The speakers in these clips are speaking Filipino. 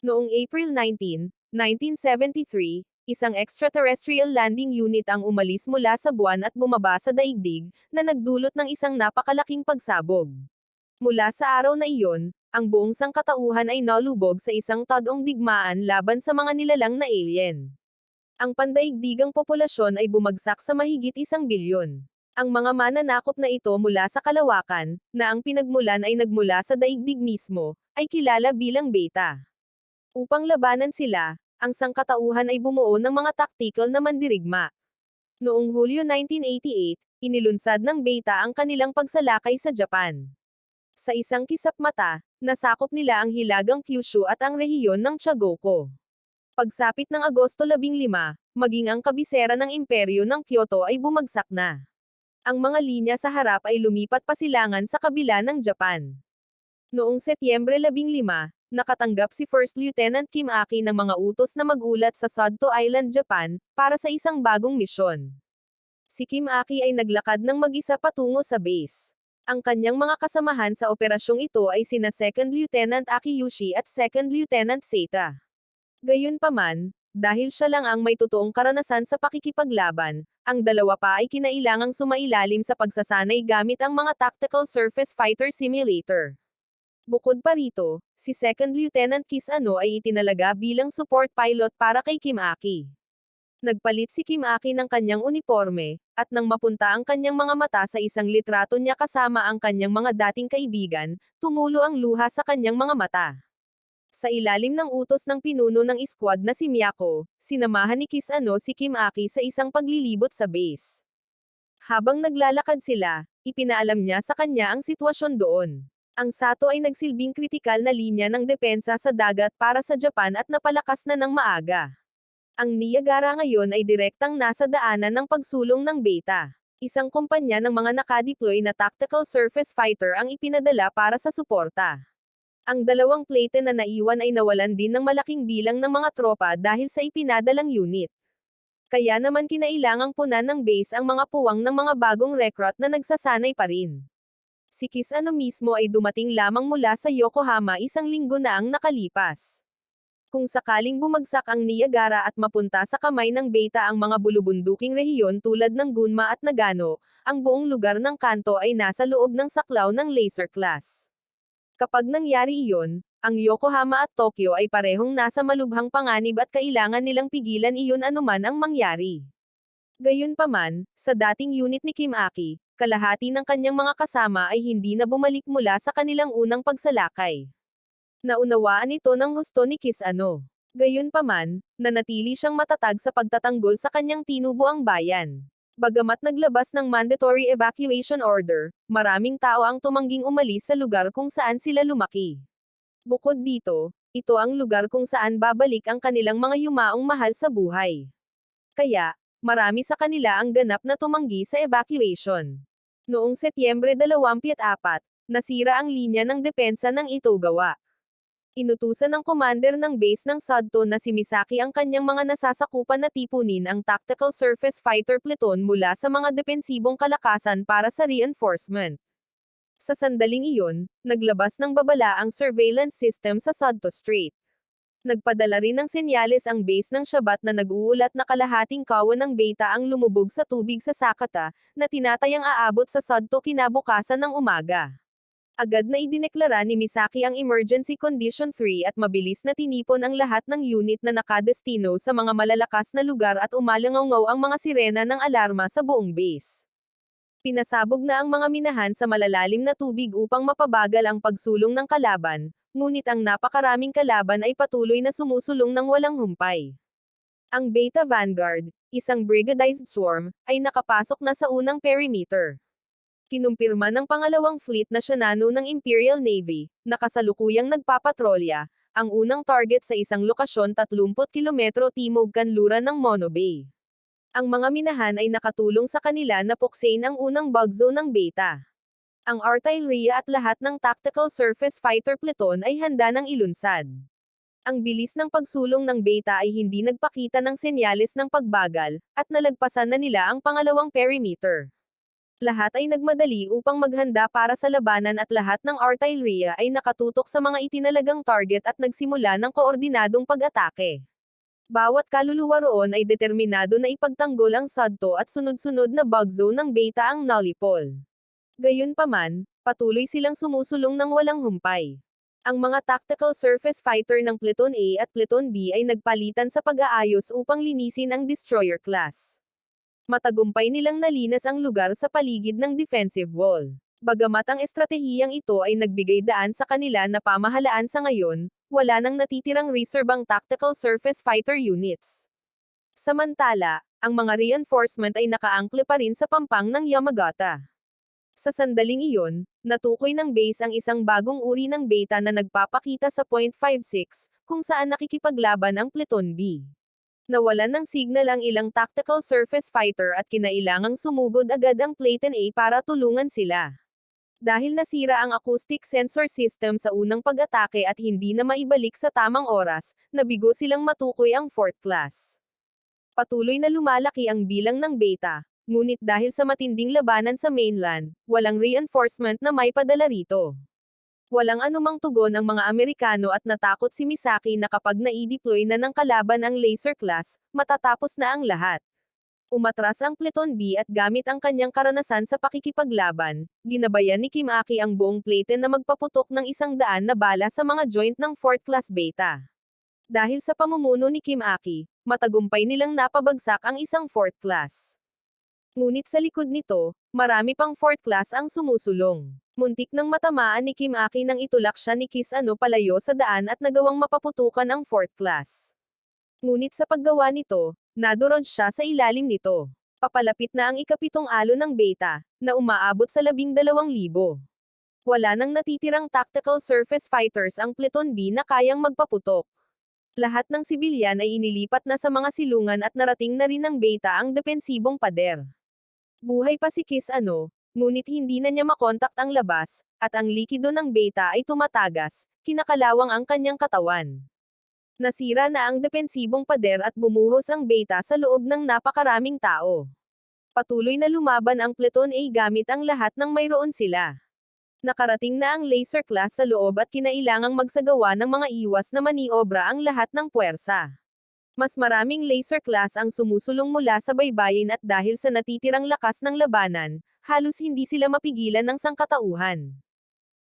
Noong April 19, 1973, isang extraterrestrial landing unit ang umalis mula sa buwan at bumaba sa daigdig, na nagdulot ng isang napakalaking pagsabog. Mula sa araw na iyon, ang buong sangkatauhan ay nalubog sa isang tadong digmaan laban sa mga nilalang na alien. Ang pandaigdigang populasyon ay bumagsak sa mahigit 1 bilyon. Ang mga mananakop na ito mula sa kalawakan, na ang pinagmulan ay nagmula sa daigdig mismo, ay kilala bilang Beta. Upang labanan sila, ang sangkatauhan ay bumuo ng mga tactical na mandirigma. Noong Hulyo 1988, inilunsad ng Beta ang kanilang pagsalakay sa Japan. Sa isang kisap mata, nasakop nila ang hilagang Kyushu at ang rehiyon ng Chagoko. Pagsapit ng Agosto 15, maging ang kabisera ng imperyo ng Kyoto ay bumagsak na. Ang mga linya sa harap ay lumipat pasilangan sa kabila ng Japan. Noong Setyembre 15, nakatanggap si First Lieutenant Kim Aki ng mga utos na magulat sa Sodto Island, Japan, para sa isang bagong misyon. Si Kim Aki ay naglakad ng mag-isa patungo sa base. Ang kanyang mga kasamahan sa operasyong ito ay sina Second Lieutenant Akiyushi at Second Lieutenant Seita. Gayunpaman, dahil siya lang ang may totoong karanasan sa pakikipaglaban, ang dalawa pa ay kinailangang sumailalim sa pagsasanay gamit ang mga Tactical Surface Fighter Simulator. Bukod pa rito, si Second Lieutenant Kisano ay itinalaga bilang support pilot para kay Kim Aki. Nagpalit si Kim Aki ng kanyang uniforme, at nang mapunta ang kanyang mga mata sa isang litrato niya kasama ang kanyang mga dating kaibigan, tumulo ang luha sa kanyang mga mata. Sa ilalim ng utos ng pinuno ng squad na si Miyako, sinamahan ni Kisano si Kim Aki sa isang paglilibot sa base. Habang naglalakad sila, ipinaalam niya sa kanya ang sitwasyon doon. Ang Sato ay nagsilbing kritikal na linya ng depensa sa dagat para sa Japan at napalakas na ng maaga. Ang Niagara ngayon ay direktang nasa daanan ng pagsulong ng Beta. Isang kumpanya ng mga nakadeploy na tactical surface fighter ang ipinadala para sa suporta. Ang dalawang plate na naiwan ay nawalan din ng malaking bilang ng mga tropa dahil sa ipinadalang unit. Kaya naman kinailangang punan ng base ang mga puwang ng mga bagong recruit na nagsasanay pa rin. Si Kisano mismo ay dumating lamang mula sa Yokohama 1 linggo na ang nakalipas. Kung sakaling bumagsak ang Niagara at mapunta sa kamay ng Beta ang mga bulubunduking rehiyon tulad ng Gunma at Nagano, ang buong lugar ng Kanto ay nasa loob ng saklaw ng laser class. Kapag nangyari iyon, ang Yokohama at Tokyo ay parehong nasa malubhang panganib at kailangan nilang pigilan iyon anuman ang mangyari. Gayunpaman, sa dating unit ni Kim Aki, kalahati ng kanyang mga kasama ay hindi na bumalik mula sa kanilang unang pagsalakay. Naunawaan ito ng husto ni Kisano. Gayunpaman, nanatili siyang matatag sa pagtatanggol sa kanyang tinubuang bayan. Bagamat naglabas ng mandatory evacuation order, maraming tao ang tumangging umalis sa lugar kung saan sila lumaki. Bukod dito, ito ang lugar kung saan babalik ang kanilang mga yumaong mahal sa buhay. Kaya, marami sa kanila ang ganap na tumanggi sa evacuation. Noong Setyembre 24, nasira ang linya ng depensa ng Itogawa. Inutusan ng commander ng base ng Sodto na si Misaki ang kanyang mga nasasakupan na tipunin ang Tactical Surface Fighter Pluton mula sa mga depensibong kalakasan para sa reinforcement. Sa sandaling iyon, naglabas ng babala ang surveillance system sa Sodto Strait. Nagpadala rin ng senyales ang base ng Shabat na nag-uulat na kalahating kawan ng Beta ang lumubog sa tubig sa Sakata, na tinatayang aabot sa Sodto kinabukasan ng umaga. Agad na idineklara ni Misaki ang Emergency Condition 3 at mabilis na tinipon ang lahat ng unit na nakadestino sa mga malalakas na lugar at umalangaw ang mga sirena ng alarma sa buong base. Pinasabog na ang mga minahan sa malalalim na tubig upang mapabagal ang pagsulong ng kalaban, ngunit ang napakaraming kalaban ay patuloy na sumusulong ng walang humpay. Ang Beta Vanguard, isang brigadized swarm, ay nakapasok na sa unang perimeter. Kinumpirma ng pangalawang fleet na Shinano ng Imperial Navy, na kasalukuyang nagpapatrolya, ang unang target sa isang lokasyon 30 kilometro timog kanluran ng Mono Bay. Ang mga minahan ay nakatulong sa kanila na puksain ang unang bug zone ng Beta. Ang artilleria at lahat ng tactical surface fighter pluton ay handa ng ilunsad. Ang bilis ng pagsulong ng Beta ay hindi nagpakita ng senyales ng pagbagal, at nalagpasan na nila ang pangalawang perimeter. Lahat ay nagmadali upang maghanda para sa labanan at lahat ng artilleria ay nakatutok sa mga itinalagang target at nagsimula ng koordinadong pag-atake. Bawat kaluluwa roon ay determinado na ipagtanggol ang SADTO at sunod-sunod na bug zone ng Beta ang Nalipol. Gayunpaman, patuloy silang sumusulong ng walang humpay. Ang mga tactical surface fighter ng Pluton A at Pluton B ay nagpalitan sa pag-aayos upang linisin ang destroyer class. Matagumpay nilang nalinas ang lugar sa paligid ng defensive wall. Bagamat ang estratehiyang ito ay nagbigay daan sa kanila na pamahalaan sa ngayon, wala nang natitirang reserve ang tactical surface fighter units. Samantala, ang mga reinforcement ay nakaangkle pa rin sa pampang ng Yamagata. Sa sandaling iyon, natukoy ng base ang isang bagong uri ng beta na nagpapakita sa .56, kung saan nakikipaglaban ang Pluton B. Nawalan ng signal ang ilang tactical surface fighter at kinailangang sumugod agad ang Pluton A para tulungan sila. Dahil nasira ang acoustic sensor system sa unang pag-atake at hindi na maibalik sa tamang oras, nabigo silang matukoy ang 4th class. Patuloy na lumalaki ang bilang ng beta, ngunit dahil sa matinding labanan sa mainland, walang reinforcement na may padala rito. Walang anumang tugon ang mga Amerikano at natakot si Misaki na kapag nai-deploy na ng kalaban ang laser class, matatapos na ang lahat. Umatras ang Pluton B at gamit ang kanyang karanasan sa pakikipaglaban, ginabayan ni Kimaki ang buong Pluton na magpaputok ng 100 na bala sa mga joint ng 4th class beta. Dahil sa pamumuno ni Kimaki, matagumpay nilang napabagsak ang isang 4th class. Ngunit sa likod nito, marami pang 4th class ang sumusulong. Muntik nang matamaan ni Kimaki nang itulak siya ni Kisano palayo sa daan at nagawang mapaputukan ang 4th class. Ngunit sa paggawa nito, nadurog siya sa ilalim nito. Papalapit na ang ikapitong alo ng beta, na umaabot sa 12,000. Wala nang natitirang tactical surface fighters ang Pluton B na kayang magpaputok. Lahat ng sibilyan ay inilipat na sa mga silungan at narating na rin ng beta ang depensibong pader. Buhay pa si Kisano, ngunit hindi na niya makontakt ang labas, at ang likido ng beta ay tumatagas, kinakalawang ang kanyang katawan. Nasira na ang depensibong pader at bumuhos ang beta sa loob ng napakaraming tao. Patuloy na lumaban ang Pluton A gamit ang lahat ng mayroon sila. Nakarating na ang laser class sa loob at kinailangang magsagawa ng mga iwas na maniobra ang lahat ng puwersa. Mas maraming laser class ang sumusulong mula sa baybayin at dahil sa natitirang lakas ng labanan, halos hindi sila mapigilan ng sangkatauhan.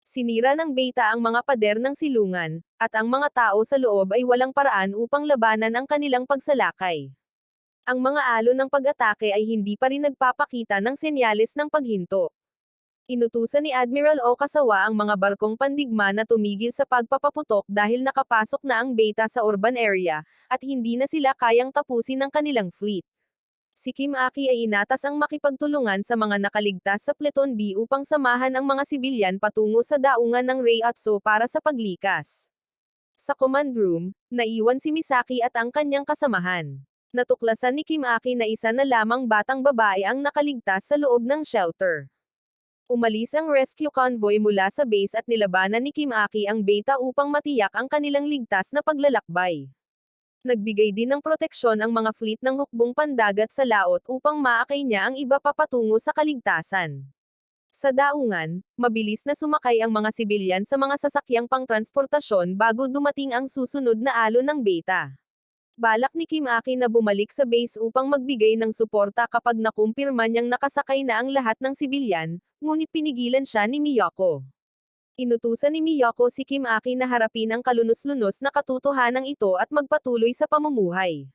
Sinira ng beta ang mga pader ng silungan, at ang mga tao sa loob ay walang paraan upang labanan ang kanilang pagsalakay. Ang mga alo ng pag-atake ay hindi pa rin nagpapakita ng senyales ng paghinto. Inutusan ni Admiral Okasawa ang mga barkong pandigma na tumigil sa pagpapaputok dahil nakapasok na ang beta sa urban area, at hindi na sila kayang tapusin ng kanilang fleet. Si Kimaki ay inatas ang makipagtulungan sa mga nakaligtas sa Pluton B upang samahan ang mga sibilyan patungo sa daungan ng Reiatsu para sa paglikas. Sa command room, naiwan si Misaki at ang kanyang kasamahan. Natuklasan ni Kimaki na isa na lamang batang babae ang nakaligtas sa loob ng shelter. Umalis ang rescue convoy mula sa base at nilabanan ni Kimaki ang beta upang matiyak ang kanilang ligtas na paglalakbay. Nagbigay din ng proteksyon ang mga fleet ng hukbong pandagat sa laot upang maakay niya ang iba papatungo sa kaligtasan. Sa daungan, mabilis na sumakay ang mga sibilyan sa mga sasakyang pangtransportasyon bago dumating ang susunod na alo ng beta. Balak ni Kimaki na bumalik sa base upang magbigay ng suporta kapag nakumpirma niyang nakasakay na ang lahat ng sibilyan, ngunit pinigilan siya ni Miyako. Inutusan ni Miyako si Kimaki na harapin ang kalunos-lunos na katotohanang ito at magpatuloy sa pamumuhay.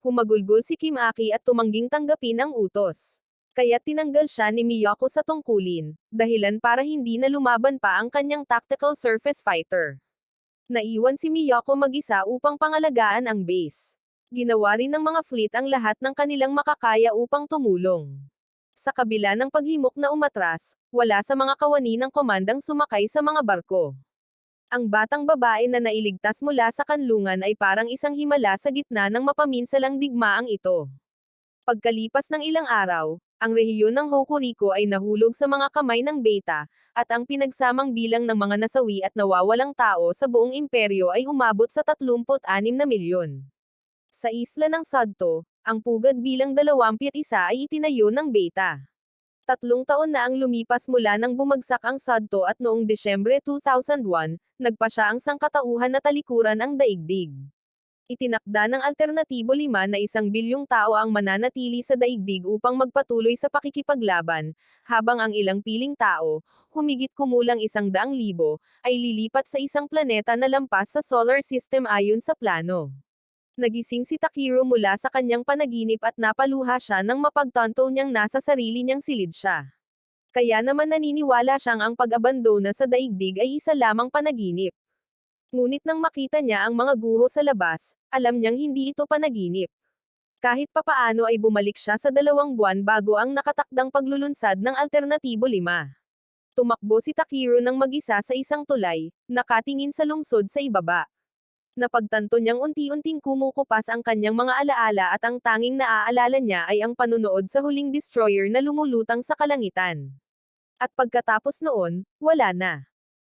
Humagulgol si Kimaki at tumangging tanggapin ang utos. Kaya tinanggal siya ni Miyako sa tungkulin, dahilan para hindi na lumaban pa ang kanyang tactical surface fighter. Naiwan si Miyako mag-isa upang pangalagaan ang base. Ginawa rin ng mga fleet ang lahat ng kanilang makakaya upang tumulong. Sa kabila ng paghimok na umatras, wala sa mga kawani ng komandang sumakay sa mga barko. Ang batang babae na nailigtas mula sa kanlungan ay parang isang himala sa gitna ng mapaminsalang digmaang ito. Pagkalipas ng ilang araw, ang rehiyon ng Hokuriku ay nahulog sa mga kamay ng beta, at ang pinagsamang bilang ng mga nasawi at nawawalang tao sa buong imperyo ay umabot sa 36 na milyon. Sa isla ng Sadto, ang pugad bilang 21 ay itinayo ng beta. 3 taon na ang lumipas mula nang bumagsak ang SADTO at noong Disyembre 2001, nagpa siya ang sangkatauhan na talikuran ang daigdig. Itinakda ng Alternatibo 5 na 1 bilyong tao ang mananatili sa daigdig upang magpatuloy sa pakikipaglaban, habang ang ilang piling tao, humigit kumulang 100,000, ay lilipat sa isang planeta na lampas sa solar system ayon sa plano. Nagising si Takiro mula sa kanyang panaginip at napaluha siya nang mapagtanto niyang nasa sarili niyang silid siya. Kaya naman naniniwala siyang ang pag-abandona sa daigdig ay isa lamang panaginip. Ngunit nang makita niya ang mga guho sa labas, alam niyang hindi ito panaginip. Kahit papaano ay bumalik siya sa 2 buwan bago ang nakatakdang paglulunsad ng Alternatibo 5. Tumakbo si Takiro ng mag-isa sa isang tulay, nakatingin sa lungsod sa ibaba. Napagtanto niyang unti-unting kumukupas ang kanyang mga alaala at ang tanging naaalala niya ay ang panunood sa huling destroyer na lumulutang sa kalangitan. At pagkatapos noon, wala na.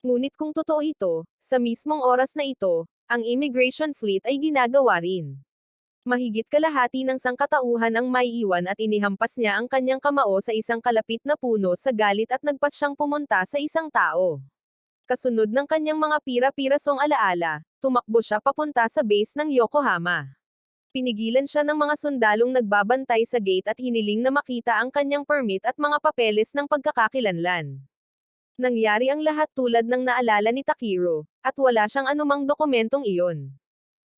Ngunit kung totoo ito, sa mismong oras na ito, ang immigration fleet ay ginagawa rin. Mahigit kalahati ng sangkatauhan ang maiiwan at inihampas niya ang kanyang kamao sa isang kalapit na puno sa galit at nagpas siyang pumunta sa isang tao. Kasunod ng kanyang mga pira-pirasong alaala, tumakbo siya papunta sa base ng Yokohama. Pinigilan siya ng mga sundalong nagbabantay sa gate at hiniling na makita ang kanyang permit at mga papeles ng pagkakakilanlan. Nangyari ang lahat tulad ng naalala ni Takiro, at wala siyang anumang dokumentong iyon.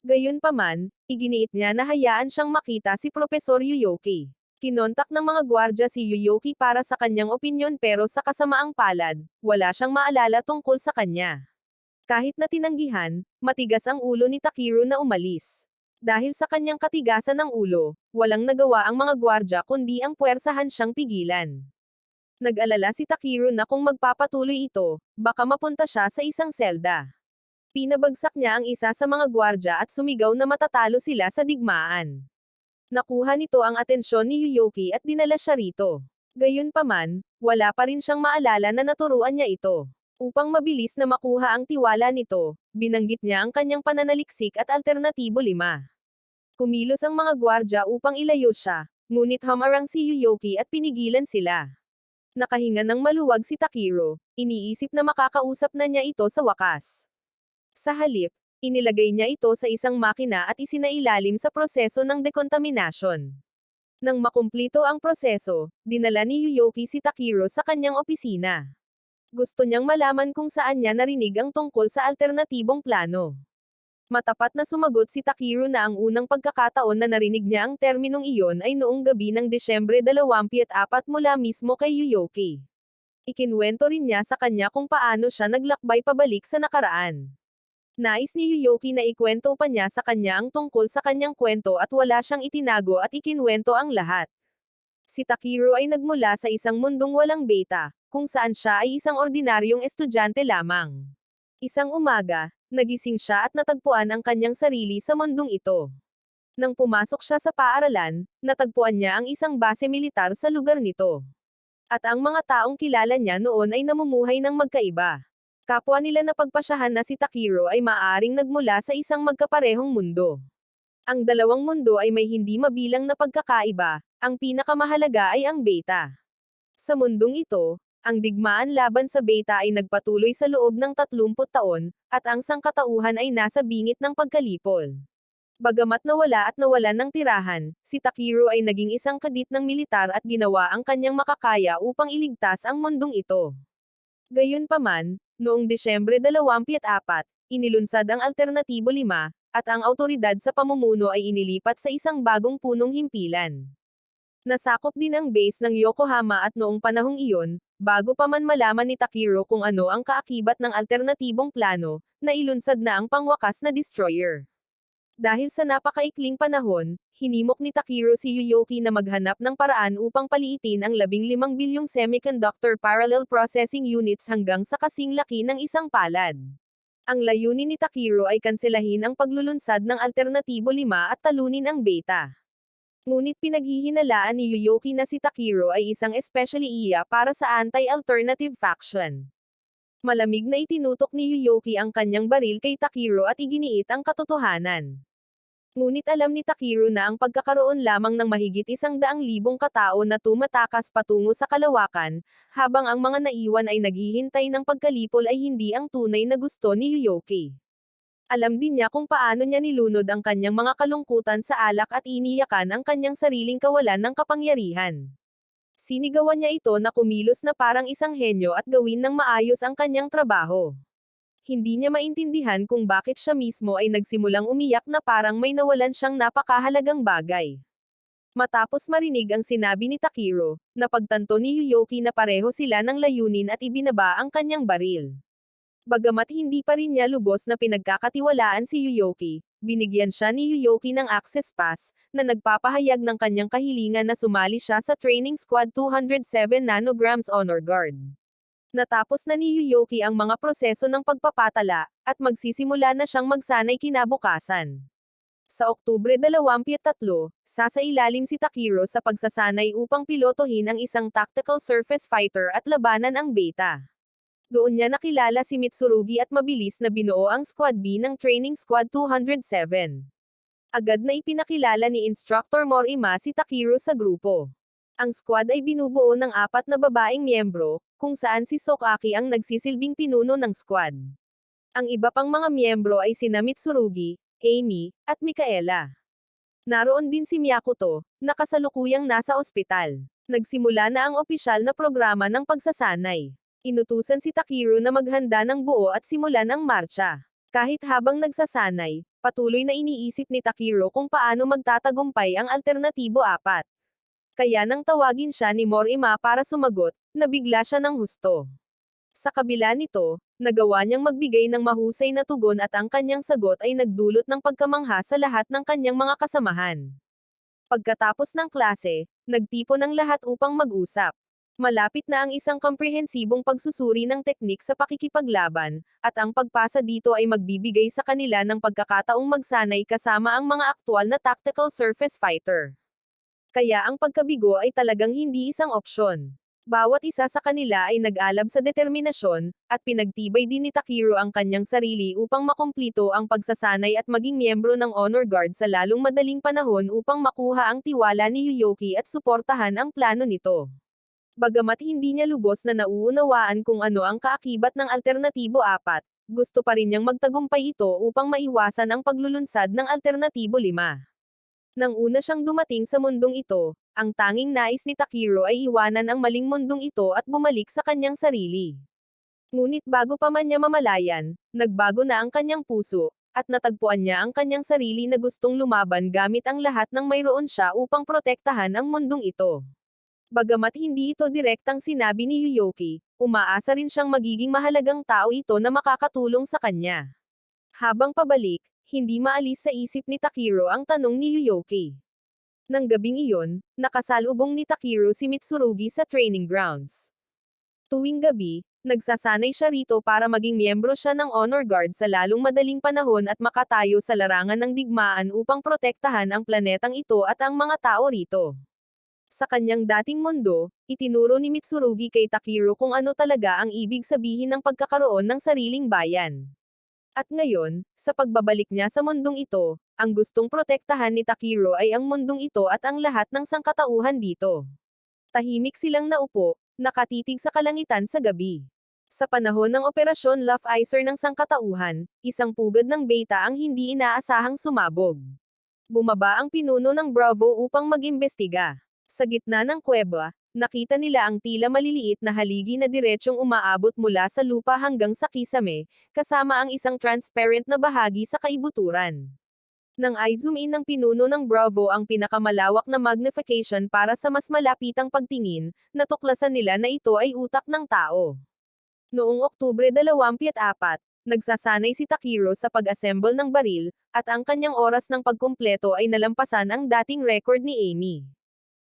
Gayunpaman, iginiit niya na hayaan siyang makita si Propesor Yuyoki. Kinontak ng mga gwardya si Yuyoki para sa kanyang opinyon pero sa kasamaang palad, wala siyang maalala tungkol sa kanya. Kahit na tinanggihan, matigas ang ulo ni Takiro na umalis. Dahil sa kanyang katigasan ng ulo, walang nagawa ang mga gwardya kundi ang puwersahan siyang pigilan. Nag-alala si Takiro na kung magpapatuloy ito, baka mapunta siya sa isang selda. Pinabagsak niya ang isa sa mga gwardya at sumigaw na matatalo sila sa digmaan. Nakuha nito ang atensyon ni Yuyoki at dinala siya rito. Gayunpaman, wala pa rin siyang maalala na naturuan niya ito. Upang mabilis na makuha ang tiwala nito, binanggit niya ang kanyang pananaliksik at Alternatibo 5. Kumilos ang mga gwardya upang ilayo siya, ngunit humarang si Yuyoki at pinigilan sila. Nakahinga ng maluwag si Takiro, iniisip na makakausap na niya ito sa wakas. Sa halip, inilagay niya ito sa isang makina at isinailalim sa proseso ng dekontaminasyon. Nang makumplito ang proseso, dinala ni Yuyoki si Takiro sa kanyang opisina. Gusto niyang malaman kung saan niya narinig ang tungkol sa alternatibong plano. Matapat na sumagot si Takiro na ang unang pagkakataon na narinig niya ang terminong iyon ay noong gabi ng Disyembre 24 mula mismo kay Yuyoki. Ikinwento rin niya sa kanya kung paano siya naglakbay pabalik sa nakaraan. Nais ni Yuyoki na ikwento pa niya sa kanya ang tungkol sa kanyang kwento at wala siyang itinago at ikinwento ang lahat. Si Takiro ay nagmula sa isang mundong walang beta, kung saan siya ay isang ordinaryong estudyante lamang. Isang umaga, nagising siya at natagpuan ang kanyang sarili sa mundong ito. Nang pumasok siya sa paaralan, natagpuan niya ang isang base militar sa lugar nito. At ang mga taong kilala niya noon ay namumuhay ng magkaiba. Kapwa nila na pagpasyahan na si Takiro ay maaaring nagmula sa isang magkaparehong mundo. Ang dalawang mundo ay may hindi mabilang na pagkakaiba, ang pinakamahalaga ay ang beta. Sa mundong ito, ang digmaan laban sa beta ay nagpatuloy sa loob ng 30 taon, at ang sangkatauhan ay nasa bingit ng pagkalipol. Bagamat nawalan ng tirahan, si Takiro ay naging isang kadit ng militar at ginawa ang kanyang makakaya upang iligtas ang mundong ito. Gayunpaman, noong Disyembre 24, inilunsad ang Alternatibo 5, at ang awtoridad sa pamumuno ay inilipat sa isang bagong punong himpilan. Nasakop din ang base ng Yokohama at noong panahong iyon, bago pa man malaman ni Takiro kung ano ang kaakibat ng alternatibong plano, nailunsad na ang pangwakas na destroyer. Dahil sa napakaikling panahon, hinimok ni Takiro si Yuyoki na maghanap ng paraan upang paliitin ang 15 bilyong semiconductor parallel processing units hanggang sa kasing laki ng isang palad. Ang layunin ni Takiro ay kanselahin ang paglulunsad ng Alternatibo 5 at talunin ang beta. Ngunit pinaghihinalaan ni Yuyoki na si Takiro ay isang especially iya para sa anti-alternative faction. Malamig na itinutok ni Yuyoki ang kanyang baril kay Takiro at iginiit ang katotohanan. Ngunit alam ni Takeru na ang pagkakaroon lamang ng mahigit 100,000 katao na tumatakas patungo sa kalawakan, habang ang mga naiwan ay naghihintay ng pagkalipol ay hindi ang tunay na gusto ni Yoyoki. Alam din niya kung paano niya nilunod ang kanyang mga kalungkutan sa alak at iniyakan ang kanyang sariling kawalan ng kapangyarihan. Sinigawan niya ito na kumilos na parang isang henyo at gawin ng maayos ang kanyang trabaho. Hindi niya maintindihan kung bakit siya mismo ay nagsimulang umiyak na parang may nawalan siyang napakahalagang bagay. Matapos marinig ang sinabi ni Takeru, napagtanto ni Yoyoki na pareho sila ng layunin at ibinaba ang kanyang baril. Bagamat hindi pa rin niya lubos na pinagkakatiwalaan si Yoyoki, binigyan siya ni Yoyoki ng access pass, na nagpapahayag ng kanyang kahilingan na sumali siya sa Training Squad 207 nanograms Honor Guard. Natapos na ni Yoyoki ang mga proseso ng pagpapatala, at magsisimula na siyang magsanay kinabukasan. Sa Oktubre 23, sasailalim si Takeru sa pagsasanay upang pilotohin ang isang tactical surface fighter at labanan ang beta. Doon niya nakilala si Mitsurugi at mabilis na binuo ang Squad B ng Training Squad 207. Agad na ipinakilala ni Instructor Morima si Takeru sa grupo. Ang squad ay binubuo ng 4 na babaeng miyembro, kung saan si Sokaki ang nagsisilbing pinuno ng squad. Ang iba pang mga miyembro ay sina Mitsurugi, Amy, at Mikaela. Naroon din si Myakuto, na kasalukuyang nasa ospital. Nagsimula na ang opisyal na programa ng pagsasanay. Inutusan si Takeru na maghanda ng buo at simulan ang marcha. Kahit habang nagsasanay, patuloy na iniisip ni Takeru kung paano magtatagumpay ang alternatibo 4. Kaya nang tawagin siya ni Morima para sumagot, nabigla siya ng husto. Sa kabila nito, nagawa niyang magbigay ng mahusay na tugon at ang kanyang sagot ay nagdulot ng pagkamangha sa lahat ng kanyang mga kasamahan. Pagkatapos ng klase, nagtipon ang lahat upang mag-usap. Malapit na ang isang komprehensibong pagsusuri ng teknik sa pakikipaglaban, at ang pagpasa dito ay magbibigay sa kanila ng pagkakataong magsanay kasama ang mga aktwal na tactical surface fighter. Kaya ang pagkabigo ay talagang hindi isang opsyon. Bawat isa sa kanila ay nag-alab sa determinasyon, at pinagtibay din ni Takeru ang kanyang sarili upang makumplito ang pagsasanay at maging miyembro ng Honor Guard sa lalong madaling panahon upang makuha ang tiwala ni Yoyoki at suportahan ang plano nito. Bagamat hindi niya lubos na nauunawaan kung ano ang kaakibat ng alternatibo 4, gusto pa rin niyang magtagumpay ito upang maiwasan ang paglulunsad ng alternatibo 5. Nang una siyang dumating sa mundong ito, ang tanging nais ni Takeru ay iwanan ang maling mundong ito at bumalik sa kanyang sarili. Ngunit bago pa man niya mamalayan, nagbago na ang kanyang puso, at natagpuan niya ang kanyang sarili na gustong lumaban gamit ang lahat ng mayroon siya upang protektahan ang mundong ito. Bagamat hindi ito direktang sinabi ni Yoyoki, umaasa rin siyang magiging mahalagang tao ito na makakatulong sa kanya. Habang pabalik, hindi maalis sa isip ni Takeru ang tanong ni Yoyoki. Nang gabing iyon, nakasalubong ni Takeru si Mitsurugi sa training grounds. Tuwing gabi, nagsasanay siya rito para maging miyembro siya ng Honor Guard sa lalong madaling panahon at makatayo sa larangan ng digmaan upang protektahan ang planetang ito at ang mga tao rito. Sa kanyang dating mundo, itinuro ni Mitsurugi kay Takeru kung ano talaga ang ibig sabihin ng pagkakaroon ng sariling bayan. At ngayon, sa pagbabalik niya sa mundong ito, ang gustong protektahan ni Takeru ay ang mundong ito at ang lahat ng sangkatauhan dito. Tahimik silang naupo, nakatitig sa kalangitan sa gabi. Sa panahon ng Operasyon Laugh-Icer ng sangkatauhan, isang pugad ng beta ang hindi inaasahang sumabog. Bumaba ang pinuno ng Bravo upang mag-imbestiga. Sa gitna ng kuweba, nakita nila ang tila maliliit na haligi na diretsyong umaabot mula sa lupa hanggang sa kisame, kasama ang isang transparent na bahagi sa kaibuturan. Nang i-zoom in ng pinuno ng Bravo ang pinakamalawak na magnification para sa mas malapitang pagtingin, natuklasan nila na ito ay utak ng tao. Noong Oktubre 24, nagsasanay si Takeru sa pag-assemble ng baril, at ang kanyang oras ng pagkumpleto ay nalampasan ang dating record ni Amy.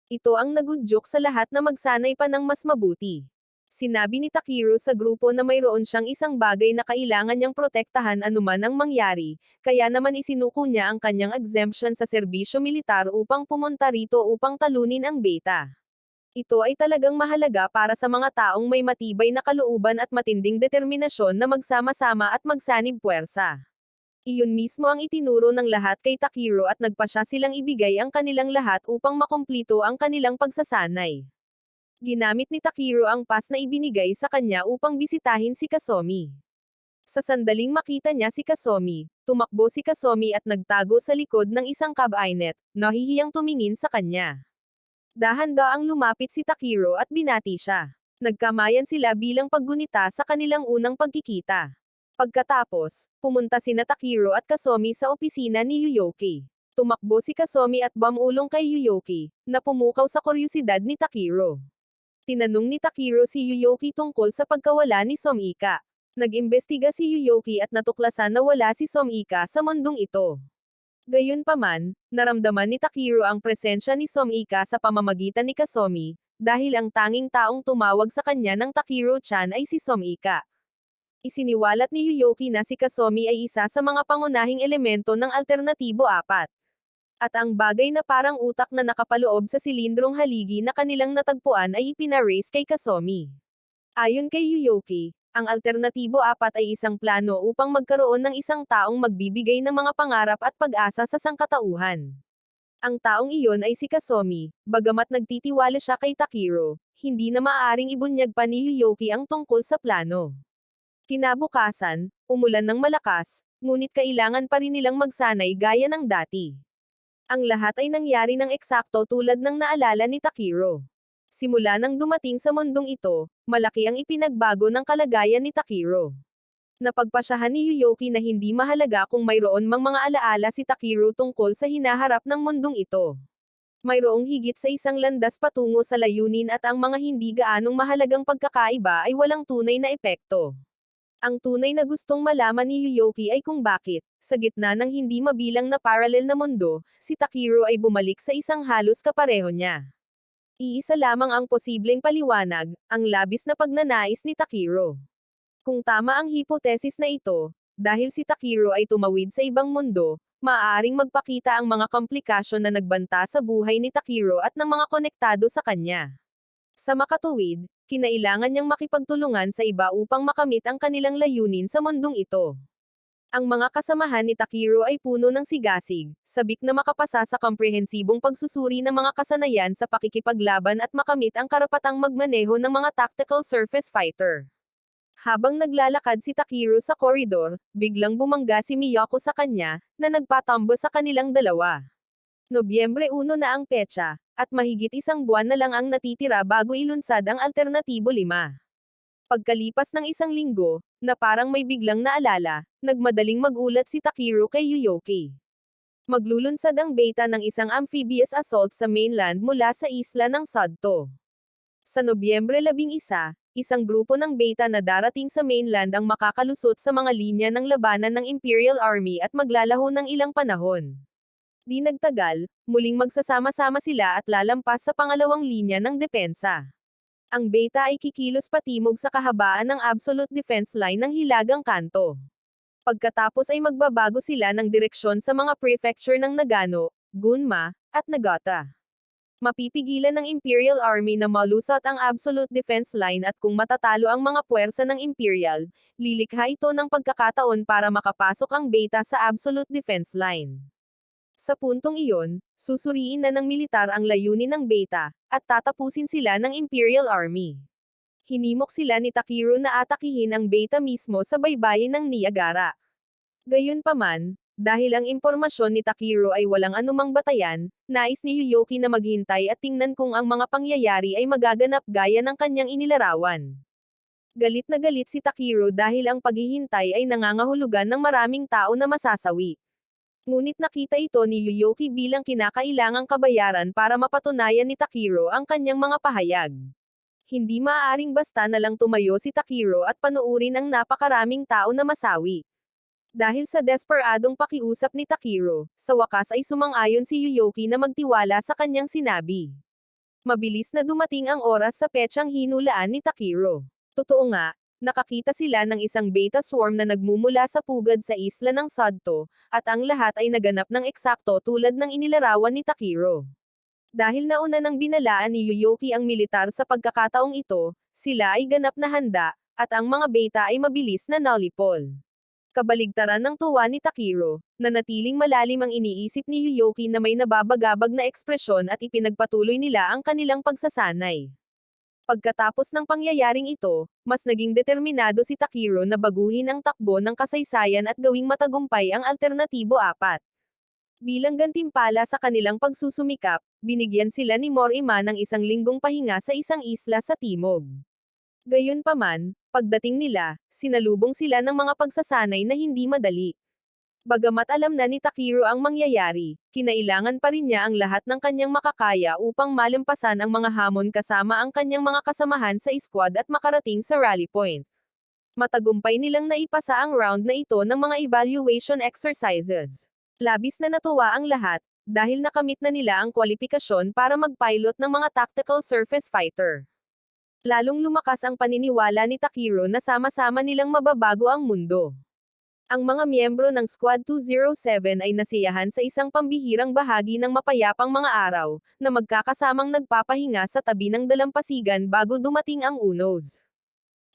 Ito ang nagudyok sa lahat na magsanay pa ng mas mabuti. Sinabi ni Takeru sa grupo na mayroon siyang isang bagay na kailangan niyang protektahan anuman ang mangyari, kaya naman isinuko niya ang kanyang exemption sa serbisyo militar upang pumunta rito upang talunin ang beta. Ito ay talagang mahalaga para sa mga taong may matibay na kalooban at matinding determinasyon na magsama-sama at magsanib puwersa. Iyon mismo ang itinuro ng lahat kay Takiro at nagpasya silang ibigay ang kanilang lahat upang makumplito ang kanilang pagsasanay. Ginamit ni Takiro ang pass na ibinigay sa kanya upang bisitahin si Kasumi. Sa sandaling makita niya si Kasumi, tumakbo si Kasumi at nagtago sa likod ng isang cabinet, nahihiyang tumingin sa kanya. Dahan-daang lumapit si Takiro at binati siya. Nagkamayan sila bilang paggunita sa kanilang unang pagkikita. Pagkatapos, pumunta sina Takiro at Kasumi sa opisina ni Yuyoki. Tumakbo si Kasumi at bumulong kay Yuyoki, na pumukaw sa kuryusidad ni Takiro. Tinanong ni Takiro si Yuyoki tungkol sa pagkawala ni Somika. Nag-imbestiga si Yuyoki at natuklasan na wala si Somika sa mundong ito. Gayunpaman, naramdaman ni Takiro ang presensya ni Somika sa pamamagitan ni Kasumi, dahil ang tanging taong tumawag sa kanya ng Takiro-chan ay si Somika. Isiniwalat ni Yuyoki na si Kasumi ay isa sa mga pangunahing elemento ng Alternatibo 4. At ang bagay na parang utak na nakapaloob sa silindrong haligi na kanilang natagpuan ay ipinaraise kay Kasumi. Ayon kay Yuyoki, ang Alternatibo 4 ay isang plano upang magkaroon ng isang taong magbibigay ng mga pangarap at pag-asa sa sangkatauhan. Ang taong iyon ay si Kasumi, bagamat nagtitiwala siya kay Takiro, hindi na maaaring ibunyag pa ni Yuyoki ang tungkol sa plano. Kinabukasan, umulan ng malakas, ngunit kailangan pa rin nilang magsanay gaya ng dati. Ang lahat ay nangyari ng eksakto tulad ng naalala ni Takiro. Simula nang dumating sa mundong ito, malaki ang ipinagbago ng kalagayan ni Takiro. Napagpasyahan ni Yuyoki na hindi mahalaga kung mayroon mang mga alaala si Takiro tungkol sa hinaharap ng mundong ito. Mayroong higit sa isang landas patungo sa layunin at ang mga hindi gaanong mahalagang pagkakaiba ay walang tunay na epekto. Ang tunay na gustong malaman ni Yuyoki ay kung bakit, sa gitna ng hindi mabilang na paralel na mundo, si Takiro ay bumalik sa isang halos kapareho niya. Iisa lamang ang posibleng paliwanag, ang labis na pagnanais ni Takiro. Kung tama ang hipotesis na ito, dahil si Takiro ay tumawid sa ibang mundo, maaaring magpakita ang mga komplikasyon na nagbanta sa buhay ni Takiro at ng mga konektado sa kanya. Sa makatuwid, kinailangan niyang makipagtulungan sa iba upang makamit ang kanilang layunin sa mundong ito. Ang mga kasamahan ni Takiro ay puno ng sigasig, sabik na makapasa sa komprehensibong pagsusuri ng mga kasanayan sa pakikipaglaban at makamit ang karapatang magmaneho ng mga tactical surface fighter. Habang naglalakad si Takiro sa koridor, biglang bumangga si Miyako sa kanya, na nagpatambo sa kanilang dalawa. Nobyembre 1 na ang petsa, at mahigit isang buwan na lang ang natitira bago ilunsad ang Alternatibo 5. Pagkalipas ng isang linggo, na parang may biglang naalala, nagmadaling magulat si Takiro kay Yuyoki. Maglulunsad ang beta ng isang amphibious assault sa mainland mula sa isla ng Sodto. Sa Nobyembre 11, isang grupo ng beta na darating sa mainland ang makakalusot sa mga linya ng labanan ng Imperial Army at maglalaho ng ilang panahon. Di nagtagal, muling magsasama-sama sila at lalampas sa pangalawang linya ng depensa. Ang beta ay kikilos patimog sa kahabaan ng Absolute Defense Line ng Hilagang Kanto. Pagkatapos ay magbabago sila ng direksyon sa mga prefecture ng Nagano, Gunma, at Nagata. Mapipigilan ng Imperial Army na malusot ang Absolute Defense Line at kung matatalo ang mga puwersa ng Imperial, lilikha ito ng pagkakataon para makapasok ang beta sa Absolute Defense Line. Sa puntong iyon, susuriin na ng militar ang layunin ng beta, at tatapusin sila ng Imperial Army. Hinimok sila ni Takiro na atakihin ang beta mismo sa baybayin ng Niagara. Gayunpaman, dahil ang impormasyon ni Takiro ay walang anumang batayan, nais ni Yuyoki na maghintay at tingnan kung ang mga pangyayari ay magaganap gaya ng kanyang inilarawan. Galit na galit si Takiro dahil ang paghihintay ay nangangahulugan ng maraming tao na masasawi. Ngunit nakita ito ni Yuyoki bilang kinakailangang kabayaran para mapatunayan ni Takiro ang kanyang mga pahayag. Hindi maaaring basta na lang tumayo si Takiro at panuurin ang napakaraming tao na masawi. Dahil sa desperadong pakiusap ni Takiro, sa wakas ay sumang-ayon si Yuyoki na magtiwala sa kanyang sinabi. Mabilis na dumating ang oras sa petsang hinulaan ni Takiro. Totoo nga, nakakita sila ng isang beta swarm na nagmumula sa pugad sa isla ng Sodto, at ang lahat ay naganap ng eksakto tulad ng inilarawan ni Takiro. Dahil nauna nang binalaan ni Yuyoki ang militar sa pagkakataong ito, sila ay ganap na handa, at ang mga beta ay mabilis na nalipol. Kabaligtaran ng tuwa ni Takiro, nanatiling malalim ang iniisip ni Yuyoki na may nababagabag na ekspresyon at ipinagpatuloy nila ang kanilang pagsasanay. Pagkatapos ng pangyayaring ito, mas naging determinado si Takiro na baguhin ang takbo ng kasaysayan at gawing matagumpay ang Alternatibo 4. Bilang gantimpala sa kanilang pagsusumikap, binigyan sila ni Morima ng isang linggong pahinga sa isang isla sa timog. Gayunpaman, pagdating nila, sinalubong sila ng mga pagsasanay na hindi madali. Bagamat alam na ni Takiro ang mangyayari, kinailangan pa rin niya ang lahat ng kanyang makakaya upang malampasan ang mga hamon kasama ang kanyang mga kasamahan sa squad at makarating sa rally point. Matagumpay nilang naipasa ang round na ito ng mga evaluation exercises. Labis na natuwa ang lahat, dahil nakamit na nila ang kwalifikasyon para mag-pilot ng mga tactical surface fighter. Lalong lumakas ang paniniwala ni Takiro na sama-sama nilang mababago ang mundo. Ang mga miyembro ng Squad 207 ay nasiyahan sa isang pambihirang bahagi ng mapayapang mga araw, na magkakasamang nagpapahinga sa tabi ng dalampasigan bago dumating ang Unos.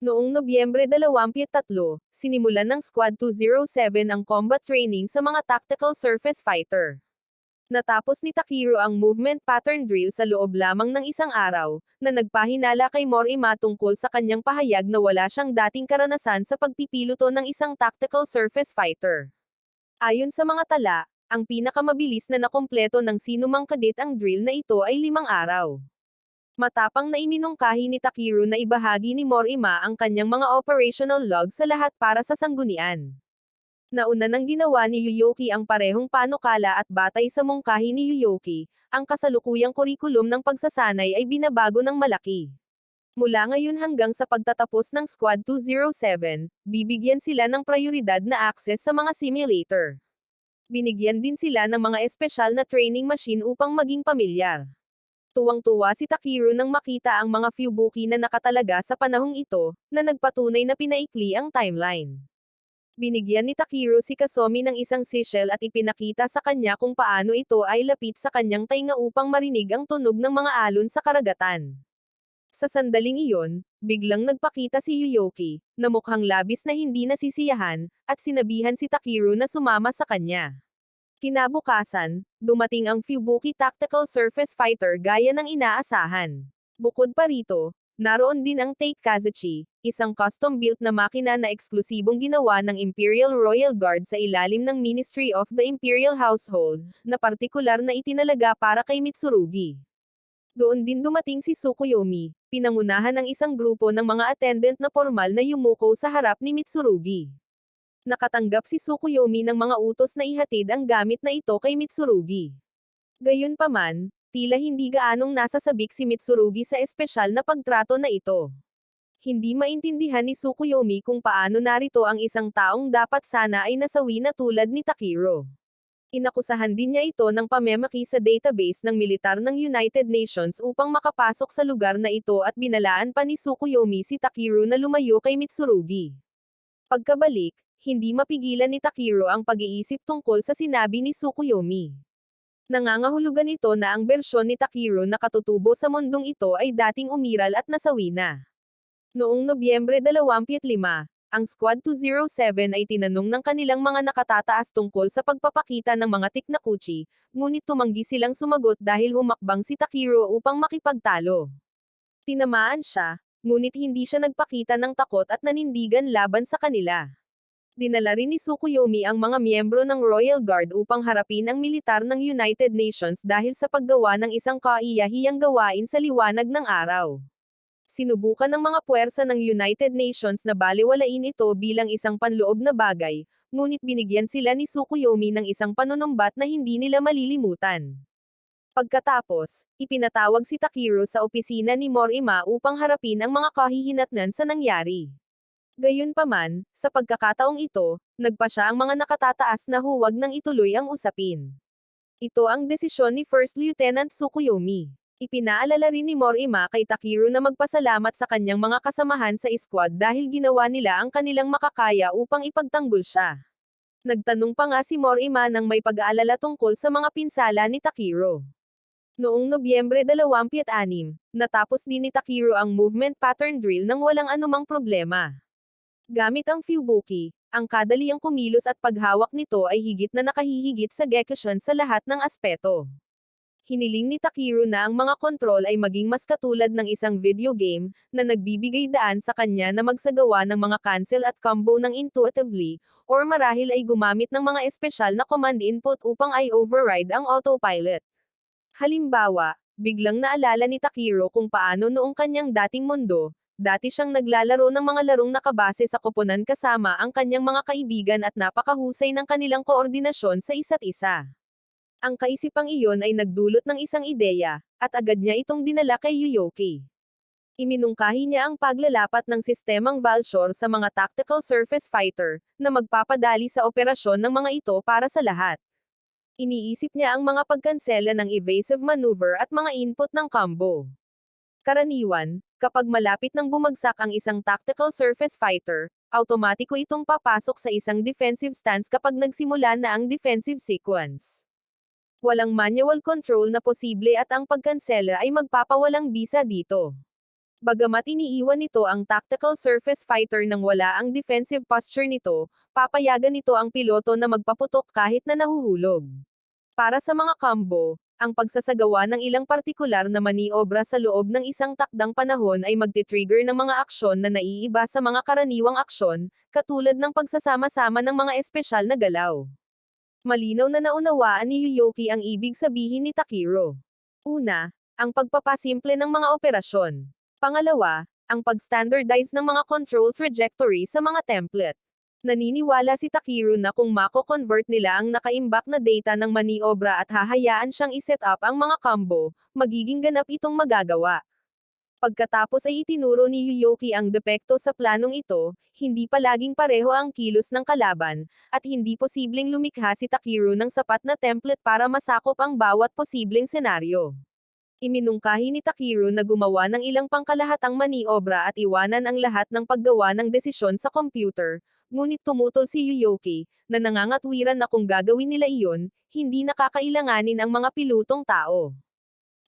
Noong Nobyembre 23, sinimulan ng Squad 207 ang combat training sa mga tactical surface fighter. Natapos ni Takiro ang movement pattern drill sa loob lamang ng isang araw, na nagpahinala kay Morima tungkol sa kanyang pahayag na wala siyang dating karanasan sa pagpipiloto ng isang tactical surface fighter. Ayon sa mga tala, ang pinakamabilis na nakumpleto ng sinumang kadit ang drill na ito ay 5 araw. Matapang na iminungkahi ni Takiro na ibahagi ni Morima ang kanyang mga operational log sa lahat para sa sanggunian. Nauna nang ginawa ni Yuyoki ang parehong panukala at batay sa mungkahi ni Yuyoki, ang kasalukuyang kurikulum ng pagsasanay ay binabago ng malaki. Mula ngayon hanggang sa pagtatapos ng Squad 207, bibigyan sila ng prioridad na access sa mga simulator. Binigyan din sila ng mga espesyal na training machine upang maging pamilyar. Tuwang-tuwa si Takiro nang makita ang mga fubuki na nakatalaga sa panahong ito, na nagpatunay na pinaikli ang timeline. Binigyan ni Takiro si Kasumi ng isang seashell at ipinakita sa kanya kung paano ito ay lapit sa kanyang tainga upang marinig ang tunog ng mga alon sa karagatan. Sa sandaling iyon, biglang nagpakita si Yuyoki, na mukhang labis na hindi nasisiyahan, at sinabihan si Takiro na sumama sa kanya. Kinabukasan, dumating ang Fubuki Tactical Surface Fighter gaya ng inaasahan. Bukod pa rito, naroon din ang Take Kazuchi, isang custom-built na makina na eksklusibong ginawa ng Imperial Royal Guard sa ilalim ng Ministry of the Imperial Household, na partikular na itinalaga para kay Mitsurugi. Doon din dumating si Tsukuyomi, pinangunahan ng isang grupo ng mga attendant na formal na yumuko sa harap ni Mitsurugi. Nakatanggap si Tsukuyomi ng mga utos na ihatid ang gamit na ito kay Mitsurugi. Gayunpaman, tila hindi gaanong nasasabik si Mitsurugi sa espesyal na pagtrato na ito. Hindi maintindihan ni Tsukuyomi kung paano narito ang isang taong dapat sana ay nasawi na tulad ni Takiro. Inakusahan din niya ito ng pamemaki sa database ng militar ng United Nations upang makapasok sa lugar na ito at binalaan pa ni Tsukuyomi si Takiro na lumayo kay Mitsurugi. Pagkabalik, hindi mapigilan ni Takiro ang pag-iisip tungkol sa sinabi ni Tsukuyomi. Nangangahulugan ito na ang bersyon ni Takiro na katutubo sa mundong ito ay dating umiral at nasawi na. Noong Nobyembre 25, ang Squad 207 ay tinanong ng kanilang mga nakatataas tungkol sa pagpapakita ng mga tiknakuchi, ngunit tumanggi silang sumagot dahil humakbang si Takiro upang makipagtalo. Tinamaan siya, ngunit hindi siya nagpakita ng takot at nanindigan laban sa kanila. Dinala rin ni Tsukuyomi ang mga miyembro ng Royal Guard upang harapin ang militar ng United Nations dahil sa paggawa ng isang kaiyahiyang gawain sa liwanag ng araw. Sinubukan ng mga puwersa ng United Nations na balewalain ito bilang isang panloob na bagay, ngunit binigyan sila ni Tsukuyomi ng isang panunumbat na hindi nila malilimutan. Pagkatapos, ipinatawag si Takiro sa opisina ni Morima upang harapin ang mga kahihinatnan sa nangyari. Gayunpaman, sa pagkakataong ito, nagpa siya ang mga nakatataas na huwag nang ituloy ang usapin. Ito ang desisyon ni First Lieutenant Tsukuyomi. Ipinaalala rin ni Morima kay Takiro na magpasalamat sa kanyang mga kasamahan sa squad dahil ginawa nila ang kanilang makakaya upang ipagtanggol siya. Nagtanong pa nga si Morima ng may pag-aalala tungkol sa mga pinsala ni Takiro. Noong Nobyembre 26, natapos din ni Takiro ang movement pattern drill nang walang anumang problema. Gamit ang Fubuki, Ang kadaliang kumilos at paghawak nito ay higit na nakahihigit sa Gekushin sa lahat ng aspeto. Hiniling ni Takeru na ang mga kontrol ay maging mas katulad ng isang video game, na nagbibigay daan sa kanya na magsagawa ng mga cancel at combo ng intuitively, or marahil ay gumamit ng mga espesyal na command input upang i-override ang autopilot. Halimbawa, biglang naalala ni Takeru kung paano noong kanyang dating mundo, dati siyang naglalaro ng mga larong nakabase sa koponan kasama ang kanyang mga kaibigan at napakahusay ng kanilang koordinasyon sa isa't isa. Ang kaisipang iyon ay nagdulot ng isang ideya, at agad niya itong dinala kay Yuyoki. Iminungkahi niya ang paglalapat ng sistemang Valshore sa mga tactical surface fighter, na magpapadali sa operasyon ng mga ito para sa lahat. Iniisip niya ang mga pagkansela ng evasive maneuver at mga input ng combo. Karaniwan, kapag malapit nang bumagsak ang isang tactical surface fighter, automatiko itong papasok sa isang defensive stance kapag nagsimula na ang defensive sequence. Walang manual control na posible at ang pagkansela ay magpapawalang bisa dito. Bagamat iniiwan nito ang tactical surface fighter nang wala ang defensive posture nito, papayagan nito ang piloto na magpaputok kahit na nahuhulog. Para sa mga combo, ang pagsasagawa ng ilang partikular na maniobra sa loob ng isang takdang panahon ay magti-trigger ng mga aksyon na naiiba sa mga karaniwang aksyon, katulad ng pagsasama-sama ng mga espesyal na galaw. Malinaw na naunawaan ni Yuyoki ang ibig sabihin ni Takeru. Una, ang pagpapasimple ng mga operasyon. Pangalawa, ang pag-standardize ng mga control trajectory sa mga template. Naniniwala si Takeru na kung mako-convert nila ang nakaimbak na data ng maniobra at hahayaan siyang iset up ang mga combo, magiging ganap itong magagawa. Pagkatapos ay itinuro ni Yuyoki ang depekto sa planong ito, hindi palaging pareho ang kilos ng kalaban, at hindi posibleng lumikha si Takeru ng sapat na template para masakop ang bawat posibleng senaryo. Iminungkahi ni Takeru na gumawa ng ilang pangkalahatang maniobra at iwanan ang lahat ng paggawa ng desisyon sa computer, ngunit tumutol si Yuyoki, na nangangatwiran na kung gagawin nila iyon, hindi nakakailanganin ang mga pilotong tao.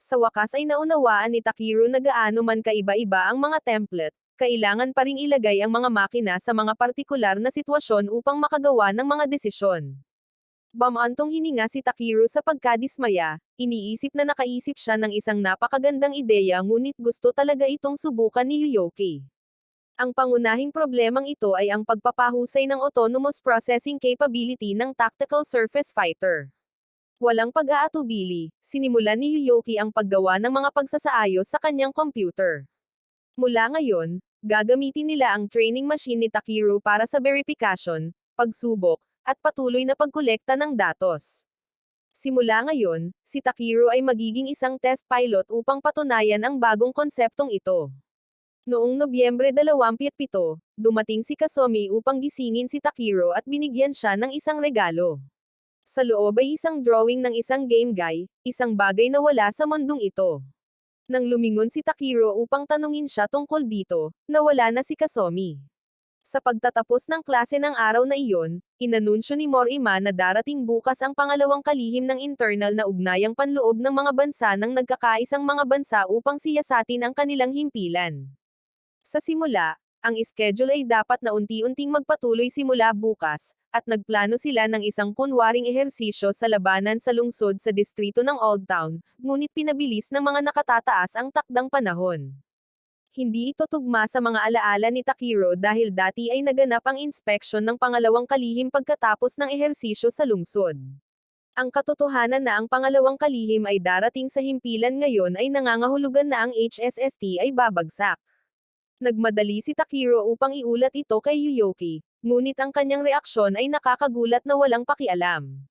Sa wakas ay naunawaan ni Takeru na gaano man kaiba-iba ang mga template, kailangan pa ring ilagay ang mga makina sa mga partikular na sitwasyon upang makagawa ng mga desisyon. Bamantong hininga si Takeru sa pagkadismaya, iniisip na nakaisip siya ng isang napakagandang ideya ngunit gusto talaga itong subukan ni Yuyoki. Ang pangunahing problemang ito ay ang pagpapahusay ng autonomous processing capability ng tactical surface fighter. Walang pag-aatubili, sinimulan ni Yuyoki ang paggawa ng mga pagsasaayos sa kanyang computer. Mula ngayon, gagamitin nila ang training machine ni Takeru para sa verification, pagsubok, at patuloy na pagkolekta ng datos. Simula ngayon, si Takeru ay magiging isang test pilot upang patunayan ang bagong konseptong ito. Noong Nobyembre 27, dumating si Kasumi upang gisingin si Takeru at binigyan siya ng isang regalo. Sa loob ay isang drawing ng isang game guy, isang bagay na wala sa mundong ito. Nang lumingon si Takeru upang tanungin siya tungkol dito, nawala na si Kasumi. Sa pagtatapos ng klase ng araw na iyon, inanunsyo ni Morima na darating bukas ang pangalawang kalihim ng internal na ugnayang panloob ng mga bansa ng nagkakaisang mga bansa upang siyasatin ang kanilang himpilan. Sa simula, ang schedule ay dapat na unti-unting magpatuloy simula bukas, at nagplano sila ng isang kunwaring ehersisyo sa labanan sa lungsod sa distrito ng Old Town, ngunit pinabilis ng mga nakatataas ang takdang panahon. Hindi ito tugma sa mga alaala ni Takeru dahil dati ay naganap ang inspeksyon ng pangalawang kalihim pagkatapos ng ehersisyo sa lungsod. Ang katotohanan na ang pangalawang kalihim ay darating sa himpilan ngayon ay nangangahulugan na ang HSST ay babagsak. Nagmadali si Takeru upang iulat ito kay Yuyoki, ngunit ang kanyang reaksyon ay nakakagulat na walang pakialam.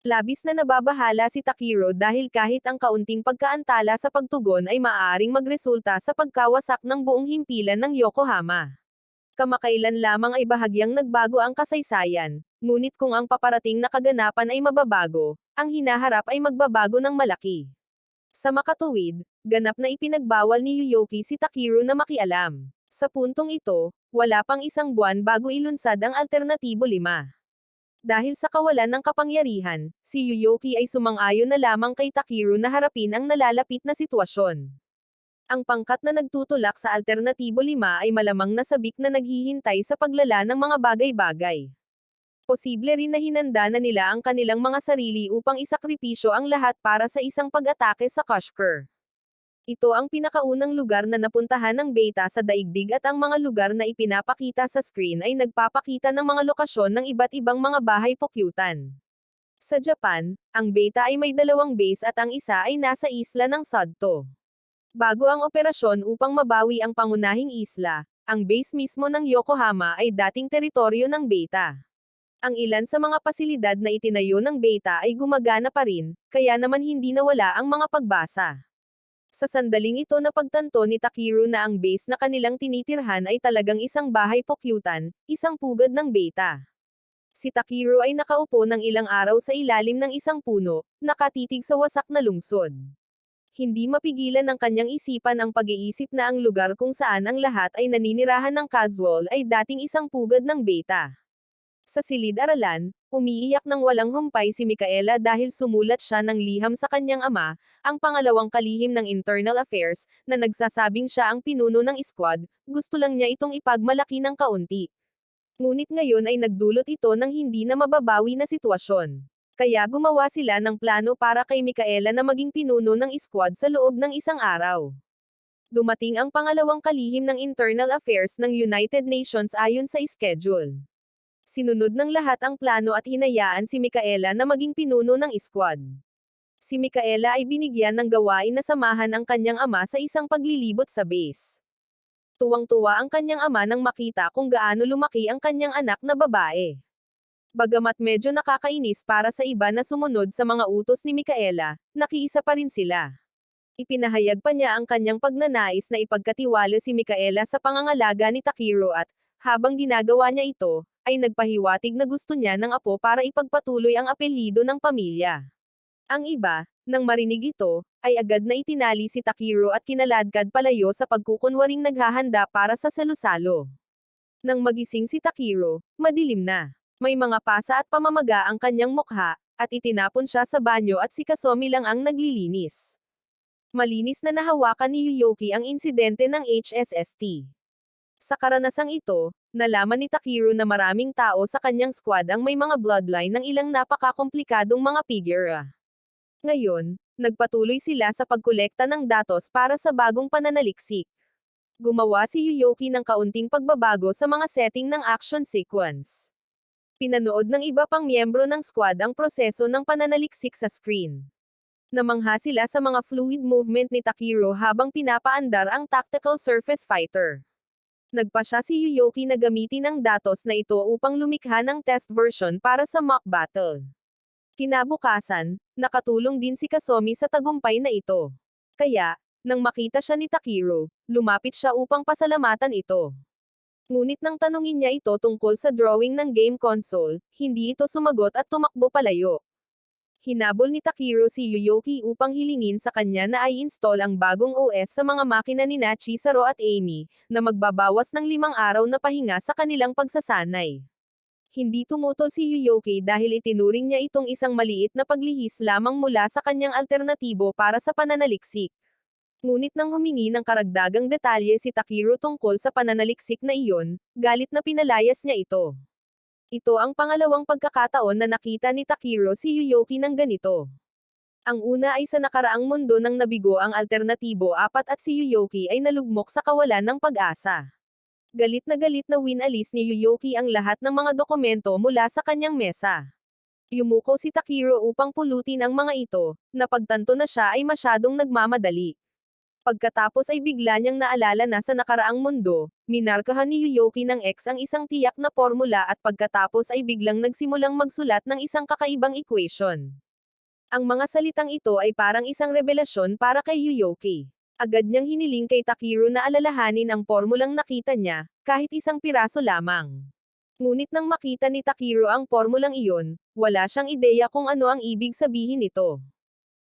Labis na nababahala si Takeru dahil kahit ang kaunting pagkaantala sa pagtugon ay maaaring magresulta sa pagkawasak ng buong himpilan ng Yokohama. Kamakailan lamang ay bahagyang nagbago ang kasaysayan, ngunit kung ang paparating na kaganapan ay mababago, ang hinaharap ay magbabago ng malaki. Sa makatuwid, ganap na ipinagbawal ni Yuyoki si Takeru na makialam. Sa puntong ito, wala pang isang buwan bago ilunsad ang Alternatibo 5. Dahil sa kawalan ng kapangyarihan, si Yuyoki ay sumang-ayon na lamang kay Takeru na harapin ang nalalapit na sitwasyon. Ang pangkat na nagtutulak sa Alternatibo 5 ay malamang nasabik na naghihintay sa paglala ng mga bagay-bagay. Posible rin na hinanda na nila ang kanilang mga sarili upang isakripisyo ang lahat para sa isang pag-atake sa Kashgar. Ito ang pinakaunang lugar na napuntahan ng beta sa daigdig at ang mga lugar na ipinapakita sa screen ay nagpapakita ng mga lokasyon ng iba't ibang mga bahay pukyutan. Sa Japan, ang beta ay may dalawang base at ang isa ay nasa isla ng Sodto. Bago ang operasyon upang mabawi ang pangunahing isla, ang base mismo ng Yokohama ay dating teritoryo ng beta. Ang ilan sa mga pasilidad na itinayo ng beta ay gumagana pa rin, kaya naman hindi nawala ang mga pagbasa. Sa sandaling ito napagtanto ni Takeru na ang base na kanilang tinitirhan ay talagang isang bahay pukyutan, isang pugad ng beta. Si Takeru ay nakaupo ng ilang araw sa ilalim ng isang puno, nakatitig sa wasak na lungsod. Hindi mapigilan ng kanyang isipan ang pag-iisip na ang lugar kung saan ang lahat ay naninirahan ng casual ay dating isang pugad ng beta. Sa silid-aralan, umiiyak ng walang humpay si Micaela dahil sumulat siya ng liham sa kanyang ama, ang pangalawang kalihim ng Internal Affairs, na nagsasabing siya ang pinuno ng squad, gusto lang niya itong ipagmalaki ng kaunti. Ngunit ngayon ay nagdulot ito ng hindi na mababawi na sitwasyon. Kaya gumawa sila ng plano para kay Micaela na maging pinuno ng squad sa loob ng isang araw. Dumating ang pangalawang kalihim ng Internal Affairs ng United Nations ayon sa schedule. Sinunod ng lahat ang plano at hinayaan si Micaela na maging pinuno ng squad. Si Micaela ay binigyan ng gawain na samahan ang kanyang ama sa isang paglilibot sa base. Tuwang-tuwa ang kanyang ama nang makita kung gaano lumaki ang kanyang anak na babae. Bagamat medyo nakakainis para sa iba na sumunod sa mga utos ni Micaela, nakiisa pa rin sila. Ipinahayag pa niya ang kanyang pagnanais na ipagkatiwala si Micaela sa pangangalaga ni Takeru at, habang ginagawa niya ito, ay nagpahiwatig na gusto niya ng apo para ipagpatuloy ang apelyido ng pamilya. Ang iba, nang marinig ito, ay agad na itinali si Takeru at kinaladkad palayo sa pagkukunwaring naghahanda para sa salusalo. Nang magising si Takeru, madilim na. May mga pasa at pamamaga ang kanyang mukha, at itinapon siya sa banyo at si Kasumi lang ang naglilinis. Malinis na nahawakan ni Yuyoki ang insidente ng HSST. Sa karanasang ito, nalaman ni Takeru na maraming tao sa kanyang squad ang may mga bloodline ng ilang napakakomplikadong mga figure. Ngayon, nagpatuloy sila sa pagkolekta ng datos para sa bagong pananaliksik. Gumawa si Yuyoki ng kaunting pagbabago sa mga setting ng action sequence. Pinanood ng iba pang miyembro ng squad ang proseso ng pananaliksik sa screen. Namangha sila sa mga fluid movement ni Takeru habang pinapaandar ang tactical surface fighter. Nagpa siya si Yuyoki na gamitin ang datos na ito upang lumikha ng test version para sa mock battle. Kinabukasan, nakatulong din si Kasumi sa tagumpay na ito. Kaya, nang makita siya ni Takeru, lumapit siya upang pasalamatan ito. Ngunit nang tanungin niya ito tungkol sa drawing ng game console, hindi ito sumagot at tumakbo palayo. Hinabol ni Takeru si Yuyoki upang hilingin sa kanya na i-install ang bagong OS sa mga makina ni Chizuru at Amy, na magbabawas ng 5 araw na pahinga sa kanilang pagsasanay. Hindi tumutol si Yuyoki dahil itinuring niya itong isang maliit na paglihis lamang mula sa kanyang alternatibo para sa pananaliksik. Ngunit nang humingi ng karagdagang detalye si Takeru tungkol sa pananaliksik na iyon, galit na pinalayas niya ito. Ito ang pangalawang pagkakataon na nakita ni Takeru si Yuyoki ng ganito. Ang una ay sa nakaraang mundo nang nabigo ang Alternatibo 4 at si Yuyoki ay nalugmok sa kawalan ng pag-asa. Galit na winalis ni Yuyoki ang lahat ng mga dokumento mula sa kanyang mesa. Yumuko si Takeru upang pulutin ang mga ito, napagtanto na siya ay masyadong nagmamadali. Pagkatapos ay bigla niyang naalala na sa nakaraang mundo, minarkahan ni Yuyoki ng X ang isang tiyak na formula at pagkatapos ay biglang nagsimulang magsulat ng isang kakaibang equation. Ang mga salitang ito ay parang isang revelasyon para kay Yuyoki. Agad niyang hiniling kay Takeru na alalahanin ang formulang nakita niya, kahit isang piraso lamang. Ngunit nang makita ni Takeru ang formulang iyon, wala siyang ideya kung ano ang ibig sabihin nito.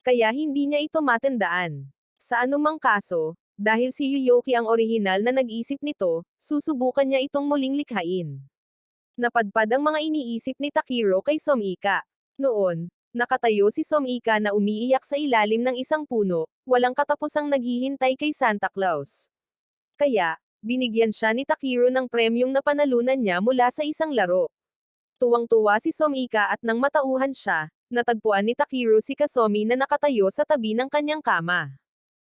Kaya hindi niya ito matandaan. Sa anumang kaso, dahil si Yuyoki ang orihinal na nag-isip nito, susubukan niya itong muling likhain. Napadpad ang mga iniisip ni Takeru kay Somika. Noon, Nakatayo si Somika na umiiyak sa ilalim ng isang puno, walang katapusang naghihintay kay Santa Claus. Kaya, binigyan siya ni Takeru ng premyong napanalunan niya mula sa isang laro. Tuwang-tuwa si Somika at nang matauhan siya, natagpuan ni Takeru si Kasumi na nakatayo sa tabi ng kanyang kama.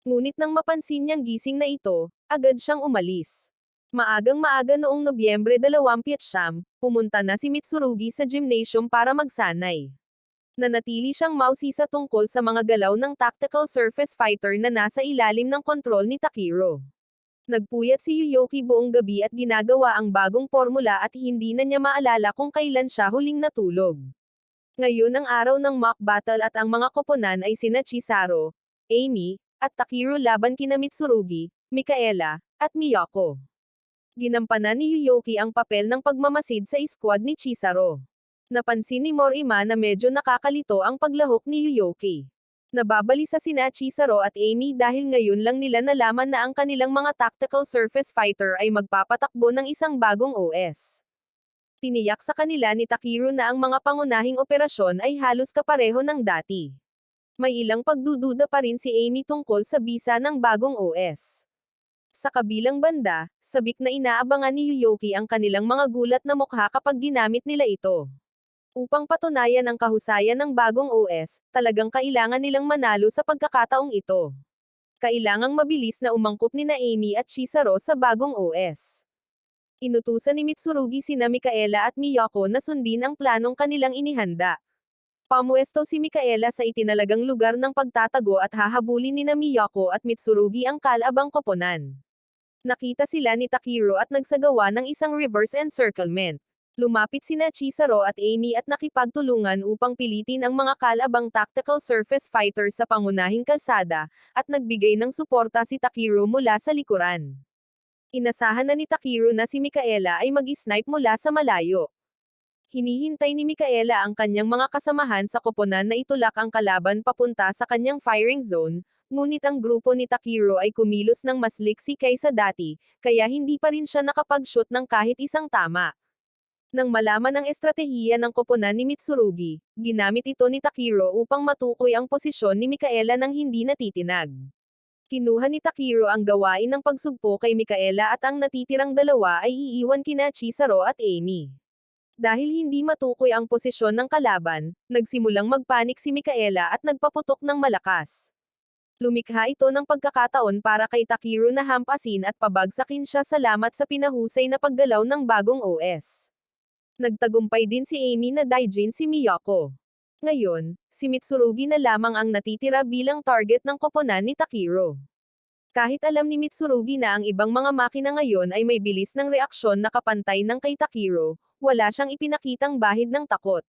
Ngunit nang mapansin niyang gising na ito, agad siyang umalis. Maagang-maaga noong Nobyembre 29, pumunta na si Mitsurugi sa gymnasium para magsanay. Nanatili siyang mausisa tungkol sa mga galaw ng tactical surface fighter na nasa ilalim ng kontrol ni Takeru. Nagpuyat si Yuyoki buong gabi at ginagawa ang bagong formula at hindi na niya maalala kung kailan siya huling natulog. Ngayon ang araw ng mock battle at ang mga koponan ay sina Chisaro, Amy, at Takeru laban kina Mitsurugi, Mikaela, at Miyako. Ginampanan ni Yuyoki ang papel ng pagmamasid sa squad ni Chisaro. Napansin ni Morima na medyo nakakalito ang paglahok ni Yuyoki. Nababalisa sina Chisaro at Amy dahil ngayon lang nila nalaman na ang kanilang mga tactical surface fighter ay magpapatakbo ng isang bagong OS. Tiniyak sa kanila ni Takeru na ang mga pangunahing operasyon ay halos kapareho ng dati. May ilang pagdududa pa rin si Amy tungkol sa bisa ng bagong OS. Sa kabilang banda, sabik na inaabangan ni Yuyoki ang kanilang mga gulat na mukha kapag ginamit nila ito. Upang patunayan ang kahusayan ng bagong OS, talagang kailangan nilang manalo sa pagkakataong ito. Kailangang mabilis na umangkop nina Amy at Chisaro sa bagong OS. Inutusan ni Mitsurugi sina Mikaela at Miyako na sundin ang planong kanilang inihanda. Pamuesto si Mikaela sa itinalagang lugar ng pagtatago at hahabulin nina Miyako at Mitsurugi ang kalabang koponan. Nakita sila ni Takeru at nagsagawa ng isang reverse encirclement. Lumapit sina Chisaro at Amy at nakipagtulungan upang pilitin ang mga kalabang tactical surface fighter sa pangunahing kalsada, at nagbigay ng suporta si Takeru mula sa likuran. Inasahan na ni Takeru na si Mikaela ay mag-snipe mula sa malayo. Hinihintay ni Mikaela ang kanyang mga kasamahan sa koponan na itulak ang kalaban papunta sa kanyang firing zone, ngunit ang grupo ni Takeru ay kumilos ng mas liksi kaysa dati, kaya hindi pa rin siya nakapag-shoot ng kahit isang tama. Nang malaman ang estratehiya ng koponan ni Mitsurugi, ginamit ito ni Takeru upang matukoy ang posisyon ni Mikaela nang hindi natitinag. Kinuha ni Takeru ang gawain ng pagsugpo kay Mikaela at ang natitirang dalawa ay iiwan kina Chisaro at Amy. Dahil hindi matukoy ang posisyon ng kalaban, nagsimulang magpanik si Mikaela at nagpaputok ng malakas. Lumikha ito ng pagkakataon para kay Takeru na hampasin at pabagsakin siya salamat sa pinahusay na paggalaw ng bagong OS. Nagtagumpay din si Amy na daijin si Miyako. Ngayon, si Mitsurugi na lamang ang natitira bilang target ng koponan ni Takeru. Kahit alam ni Mitsurugi na ang ibang mga makina ngayon ay may bilis ng reaksyon na kapantay ng kay Takeru, wala siyang ipinakitang bahid ng takot.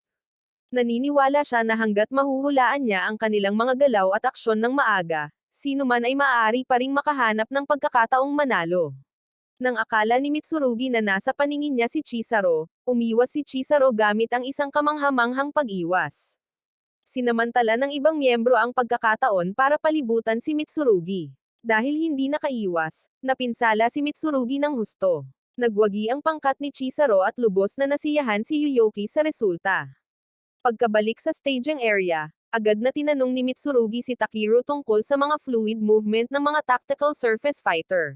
Naniniwala siya na hanggat mahuhulaan niya ang kanilang mga galaw at aksyon ng maaga, sino man ay maaari pa ring makahanap ng pagkakataong manalo. Nang akala ni Mitsurugi na nasa paningin niya si Chisaro, umiwas si Chisaro gamit ang isang kamanghamanghang pag-iwas. Sinamantala ng ibang miyembro ang pagkakataon para palibutan si Mitsurugi. Dahil hindi nakaiwas, napinsala si Mitsurugi ng husto. Nagwagi ang pangkat ni Chisaro at lubos na nasiyahan si Yuyoki sa resulta. Pagkabalik sa staging area, agad na tinanong ni Mitsurugi si Takeru tungkol sa mga fluid movement ng mga tactical surface fighter.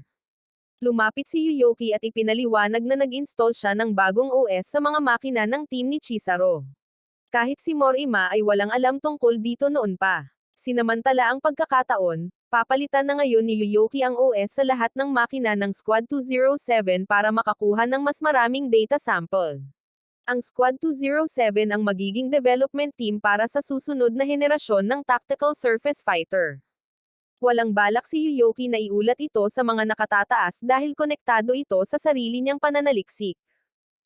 Lumapit si Yuyoki at ipinaliwanag na nag-install siya ng bagong OS sa mga makina ng team ni Chisaro. Kahit si Morima ay walang alam tungkol dito noon pa. Sinamantala ang pagkakataon, papalitan na ngayon ni Yuyoki ang OS sa lahat ng makina ng Squad 207 para makakuha ng mas maraming data sample. Ang Squad 207 ang magiging development team para sa susunod na henerasyon ng tactical surface fighter. Walang balak si Yuyoki na iulat ito sa mga nakatataas dahil konektado ito sa sarili niyang pananaliksik.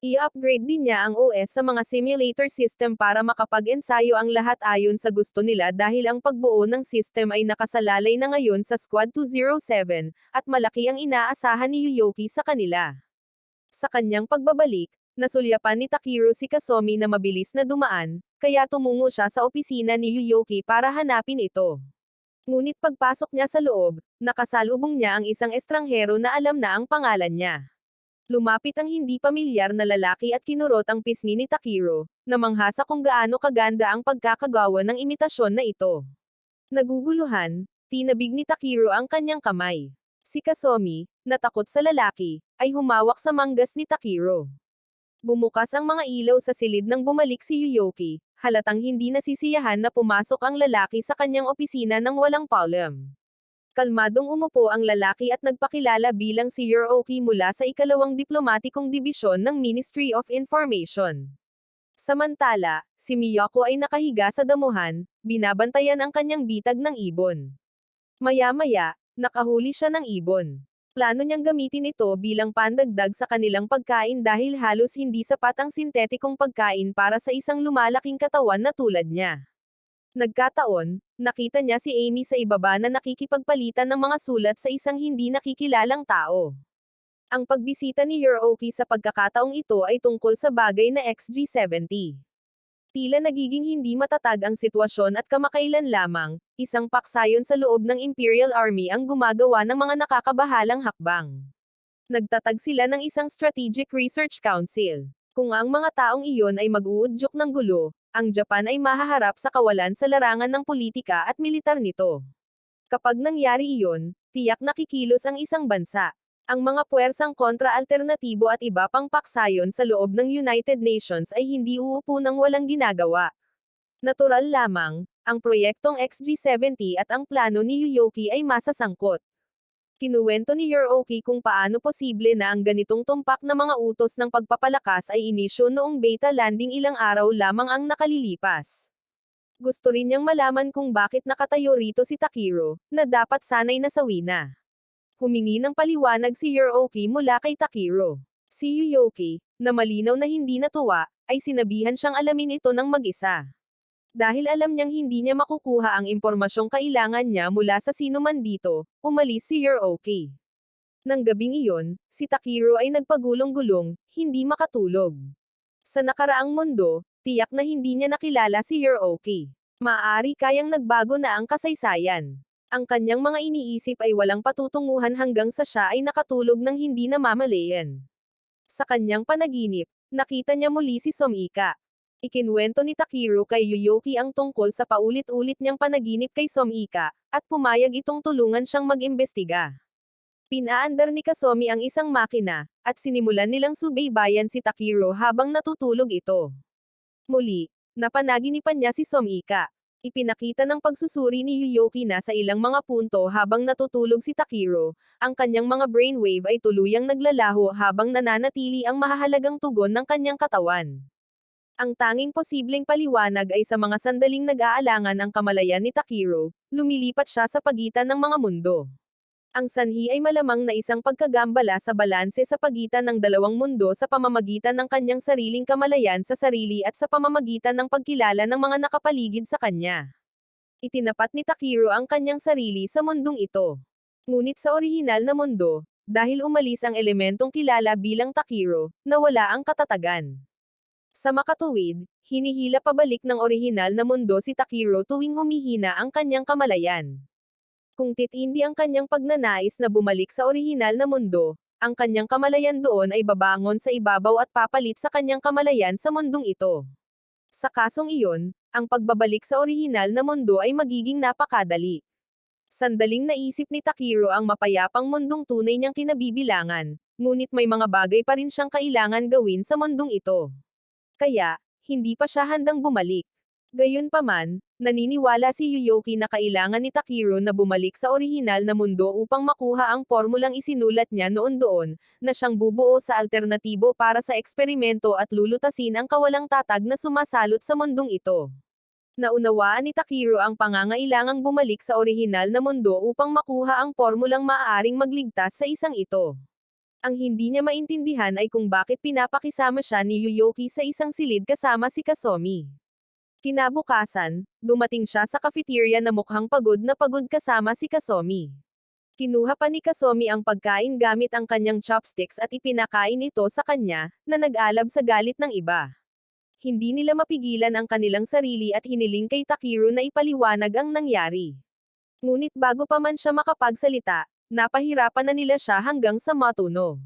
I-upgrade din niya ang OS sa mga simulator system para makapag-ensayo ang lahat ayon sa gusto nila dahil ang pagbuo ng system ay nakasalalay na ngayon sa Squad 207, at malaki ang inaasahan ni Yuyoki sa kanila. Sa kanyang pagbabalik, nasulyapan ni Takeru si Kasumi na mabilis na dumaan, kaya tumungo siya sa opisina ni Yuyoki para hanapin ito. Ngunit pagpasok niya sa loob, nakasalubong niya ang isang estranghero na alam na ang pangalan niya. Lumapit ang hindi pamilyar na lalaki at kinurot ang pisngi ni Takiro, namangha sa kung gaano kaganda ang pagkakagawa ng imitasyon na ito. Naguguluhan, tinabig ni Takiro ang kanyang kamay. Si Kasumi, natakot sa lalaki, ay humawak sa manggas ni Takiro. Bumukas ang mga ilaw sa silid nang bumalik si Yuyoki, halatang hindi nasisiyahan na pumasok ang lalaki sa kanyang opisina nang walang palem. Kalmadong umupo ang lalaki at nagpakilala bilang si Yuroki mula sa ikalawang diplomatikong dibisyon ng Ministry of Information. Samantala, si Miyako ay nakahiga sa damuhan, binabantayan ang kanyang bitag ng ibon. Maya-maya, nakahuli siya ng ibon. Plano niyang gamitin ito bilang pandagdag sa kanilang pagkain dahil halos hindi sapat ang sintetikong pagkain para sa isang lumalaking katawan na tulad niya. Nagkataon, nakita niya si Amy sa ibaba na nakikipagpalitan ng mga sulat sa isang hindi nakikilalang tao. Ang pagbisita ni Yuroki sa pagkakataong ito ay tungkol sa bagay na XG70. Tila nagiging hindi matatag ang sitwasyon at kamakailan lamang, isang paksayon sa loob ng Imperial Army ang gumagawa ng mga nakakabahalang hakbang. Nagtatag sila ng isang Strategic Research Council. Kung ang mga taong iyon ay mag-uudyok ng gulo, ang Japan ay mahaharap sa kawalan sa larangan ng politika at militar nito. Kapag nangyari iyon, tiyak na kikilos ang isang bansa. Ang mga puwersang kontra-alternatibo at iba pang paksayon sa loob ng United Nations ay hindi uupo ng walang ginagawa. Natural lamang, ang proyektong XG70 at ang plano ni Yuyoki ay masasangkot. Kinuwento ni Yuroki kung paano posible na ang ganitong tumpak na mga utos ng pagpapalakas ay inisyo noong beta landing ilang araw lamang ang nakalilipas. Gusto rin niyang malaman kung bakit nakatayo rito si Takiro, na dapat sanay nasawi na. Humingi ng paliwanag si Yuroki mula kay Takiro. Si Yuyoki, na malinaw na hindi natuwa, ay sinabihan siyang alamin ito ng mag-isa. Dahil alam niyang hindi niya makukuha ang impormasyong kailangan niya mula sa sino man dito, umalis si Yuroki. Nang gabing iyon, si Takiro ay nagpagulong-gulong, hindi makatulog. Sa nakaraang mundo, tiyak na hindi niya nakilala si Yuroki. Maaari kayang nagbago na ang kasaysayan. Ang kanyang mga iniisip ay walang patutunguhan hanggang sa siya ay nakatulog ng hindi namamalayan. Sa kanyang panaginip, nakita niya muli si Somika. Ikinuwento ni Takiro kay Yuyoki ang tungkol sa paulit-ulit niyang panaginip kay Somika, at pumayag itong tulungan siyang mag-imbestiga. Pinaandar ni Kasumi ang isang makina, at sinimulan nilang subaybayan si Takiro habang natutulog ito. Muli, napanaginipan niya si Somika. Ipinakita ng pagsusuri ni Yuyoki na sa ilang mga punto habang natutulog si Takiro, ang kanyang mga brainwave ay tuluyang naglalaho habang nananatili ang mahahalagang tugon ng kanyang katawan. Ang tanging posibleng paliwanag ay sa mga sandaling nag-aalangan ang kamalayan ni Takiro, lumilipat siya sa pagitan ng mga mundo. Ang sanhi ay malamang na isang pagkagambala sa balanse sa pagitan ng dalawang mundo sa pamamagitan ng kanyang sariling kamalayan sa sarili at sa pamamagitan ng pagkilala ng mga nakapaligid sa kanya. Itinapat ni Takiro ang kanyang sarili sa mundong ito. Ngunit sa orihinal na mundo, dahil umalis ang elementong kilala bilang Takiro, nawala ang katatagan. Sa makatuwid, hinihila pabalik ng orihinal na mundo si Takiro tuwing humihina ang kanyang kamalayan. Kung titindi ang kanyang pagnanais na bumalik sa orihinal na mundo, ang kanyang kamalayan doon ay babangon sa ibabaw at papalit sa kanyang kamalayan sa mundong ito. Sa kasong iyon, ang pagbabalik sa orihinal na mundo ay magiging napakadali. Sandaling naisip ni Takiro ang mapayapang mundong tunay niyang kinabibilangan, ngunit may mga bagay pa rin siyang kailangan gawin sa mundong ito. Kaya, hindi pa siya handang bumalik. Gayunpaman, naniniwala si Yuyoki na kailangan ni Takiro na bumalik sa orihinal na mundo upang makuha ang pormulang isinulat niya noon doon, na siyang bubuo sa alternatibo para sa eksperimento at lulutasin ang kawalang tatag na sumasalot sa mundong ito. Naunawaan ni Takiro ang pangangailangang bumalik sa orihinal na mundo upang makuha ang pormulang maaaring magligtas sa isang ito. Ang hindi niya maintindihan ay kung bakit pinapakisama siya ni Yuyoki sa isang silid kasama si Kasumi. Kinabukasan, dumating siya sa cafeteria na mukhang pagod na pagod kasama si Kasumi. Kinuha pa ni Kasumi ang pagkain gamit ang kanyang chopsticks at ipinakain ito sa kanya, na nag-alab sa galit ng iba. Hindi nila mapigilan ang kanilang sarili at hiniling kay Takiro na ipaliwanag ang nangyari. Ngunit bago pa man siya makapagsalita, napahirapan na nila siya hanggang sa matuno.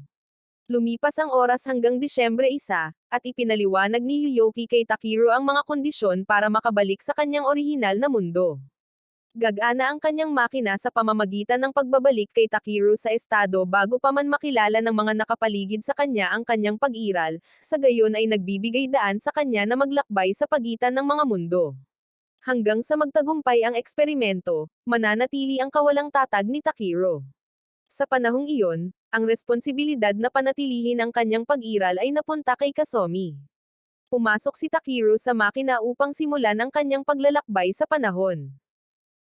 Lumipas ang oras hanggang Disyembre 1, at ipinaliwanag ni Yuyoki kay Takiro ang mga kondisyon para makabalik sa kanyang orihinal na mundo. Gagana ang kanyang makina sa pamamagitan ng pagbabalik kay Takiro sa estado bago pa man makilala ng mga nakapaligid sa kanya ang kanyang pag-iral, sa gayon ay nagbibigay daan sa kanya na maglakbay sa pagitan ng mga mundo. Hanggang sa magtagumpay ang eksperimento, mananatili ang kawalang tatag ni Takiro. Sa panahong iyon, ang responsibilidad na panatilihin ang kanyang pag-iral ay napunta kay Kasumi. Pumasok si Takiro sa makina upang simulan ang kanyang paglalakbay sa panahon.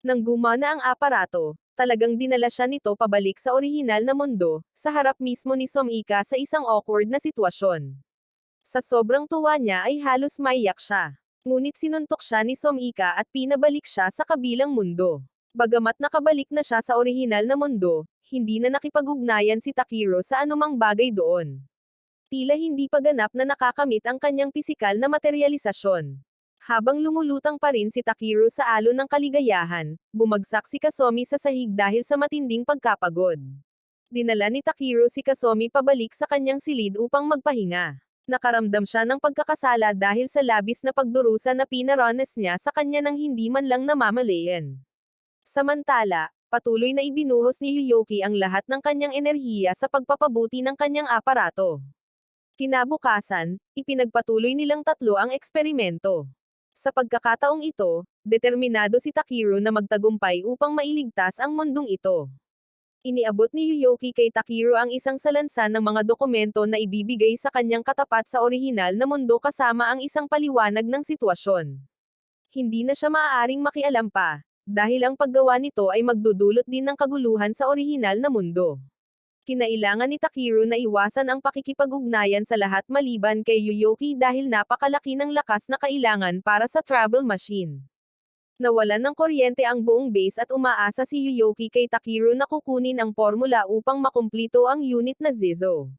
Nang gumana ang aparato, talagang dinala siya nito pabalik sa orihinal na mundo, sa harap mismo ni Somika sa isang awkward na sitwasyon. Sa sobrang tuwa niya ay halos maiyak siya. Ngunit sinuntok siya ni Somika at pinabalik siya sa kabilang mundo. Bagamat nakabalik na siya sa orihinal na mundo, hindi na nakipag-ugnayan si Takiro sa anumang bagay doon. Tila hindi pa ganap na nakakamit ang kanyang pisikal na materialisasyon. Habang lumulutang pa rin si Takiro sa alon ng kaligayahan, bumagsak si Kasumi sa sahig dahil sa matinding pagkapagod. Dinala ni Takiro si Kasumi pabalik sa kanyang silid upang magpahinga. Nakaramdam siya ng pagkakasala dahil sa labis na pagdurusa na pinaranas niya sa kanya nang hindi man lang namamalayan. Samantala, patuloy na ibinuhos ni Yuyoki ang lahat ng kanyang enerhiya sa pagpapabuti ng kanyang aparato. Kinabukasan, ipinagpatuloy nilang tatlo ang eksperimento. Sa pagkakataong ito, determinado si Takiro na magtagumpay upang mailigtas ang mundong ito. Iniabot ni Yuyoki kay Takiro ang isang salansan ng mga dokumento na ibibigay sa kanyang katapat sa orihinal na mundo kasama ang isang paliwanag ng sitwasyon. Hindi na siya maaaring makialam pa, dahil ang paggawa nito ay magdudulot din ng kaguluhan sa orihinal na mundo. Kinailangan ni Takiro na iwasan ang pakikipag-ugnayan sa lahat maliban kay Yuyoki dahil napakalaki ng lakas na kailangan para sa travel machine. Nawalan ng kuryente ang buong base at umaasa si Yuyoki kay Takiro na kukunin ang formula upang makumplito ang unit na Zizo.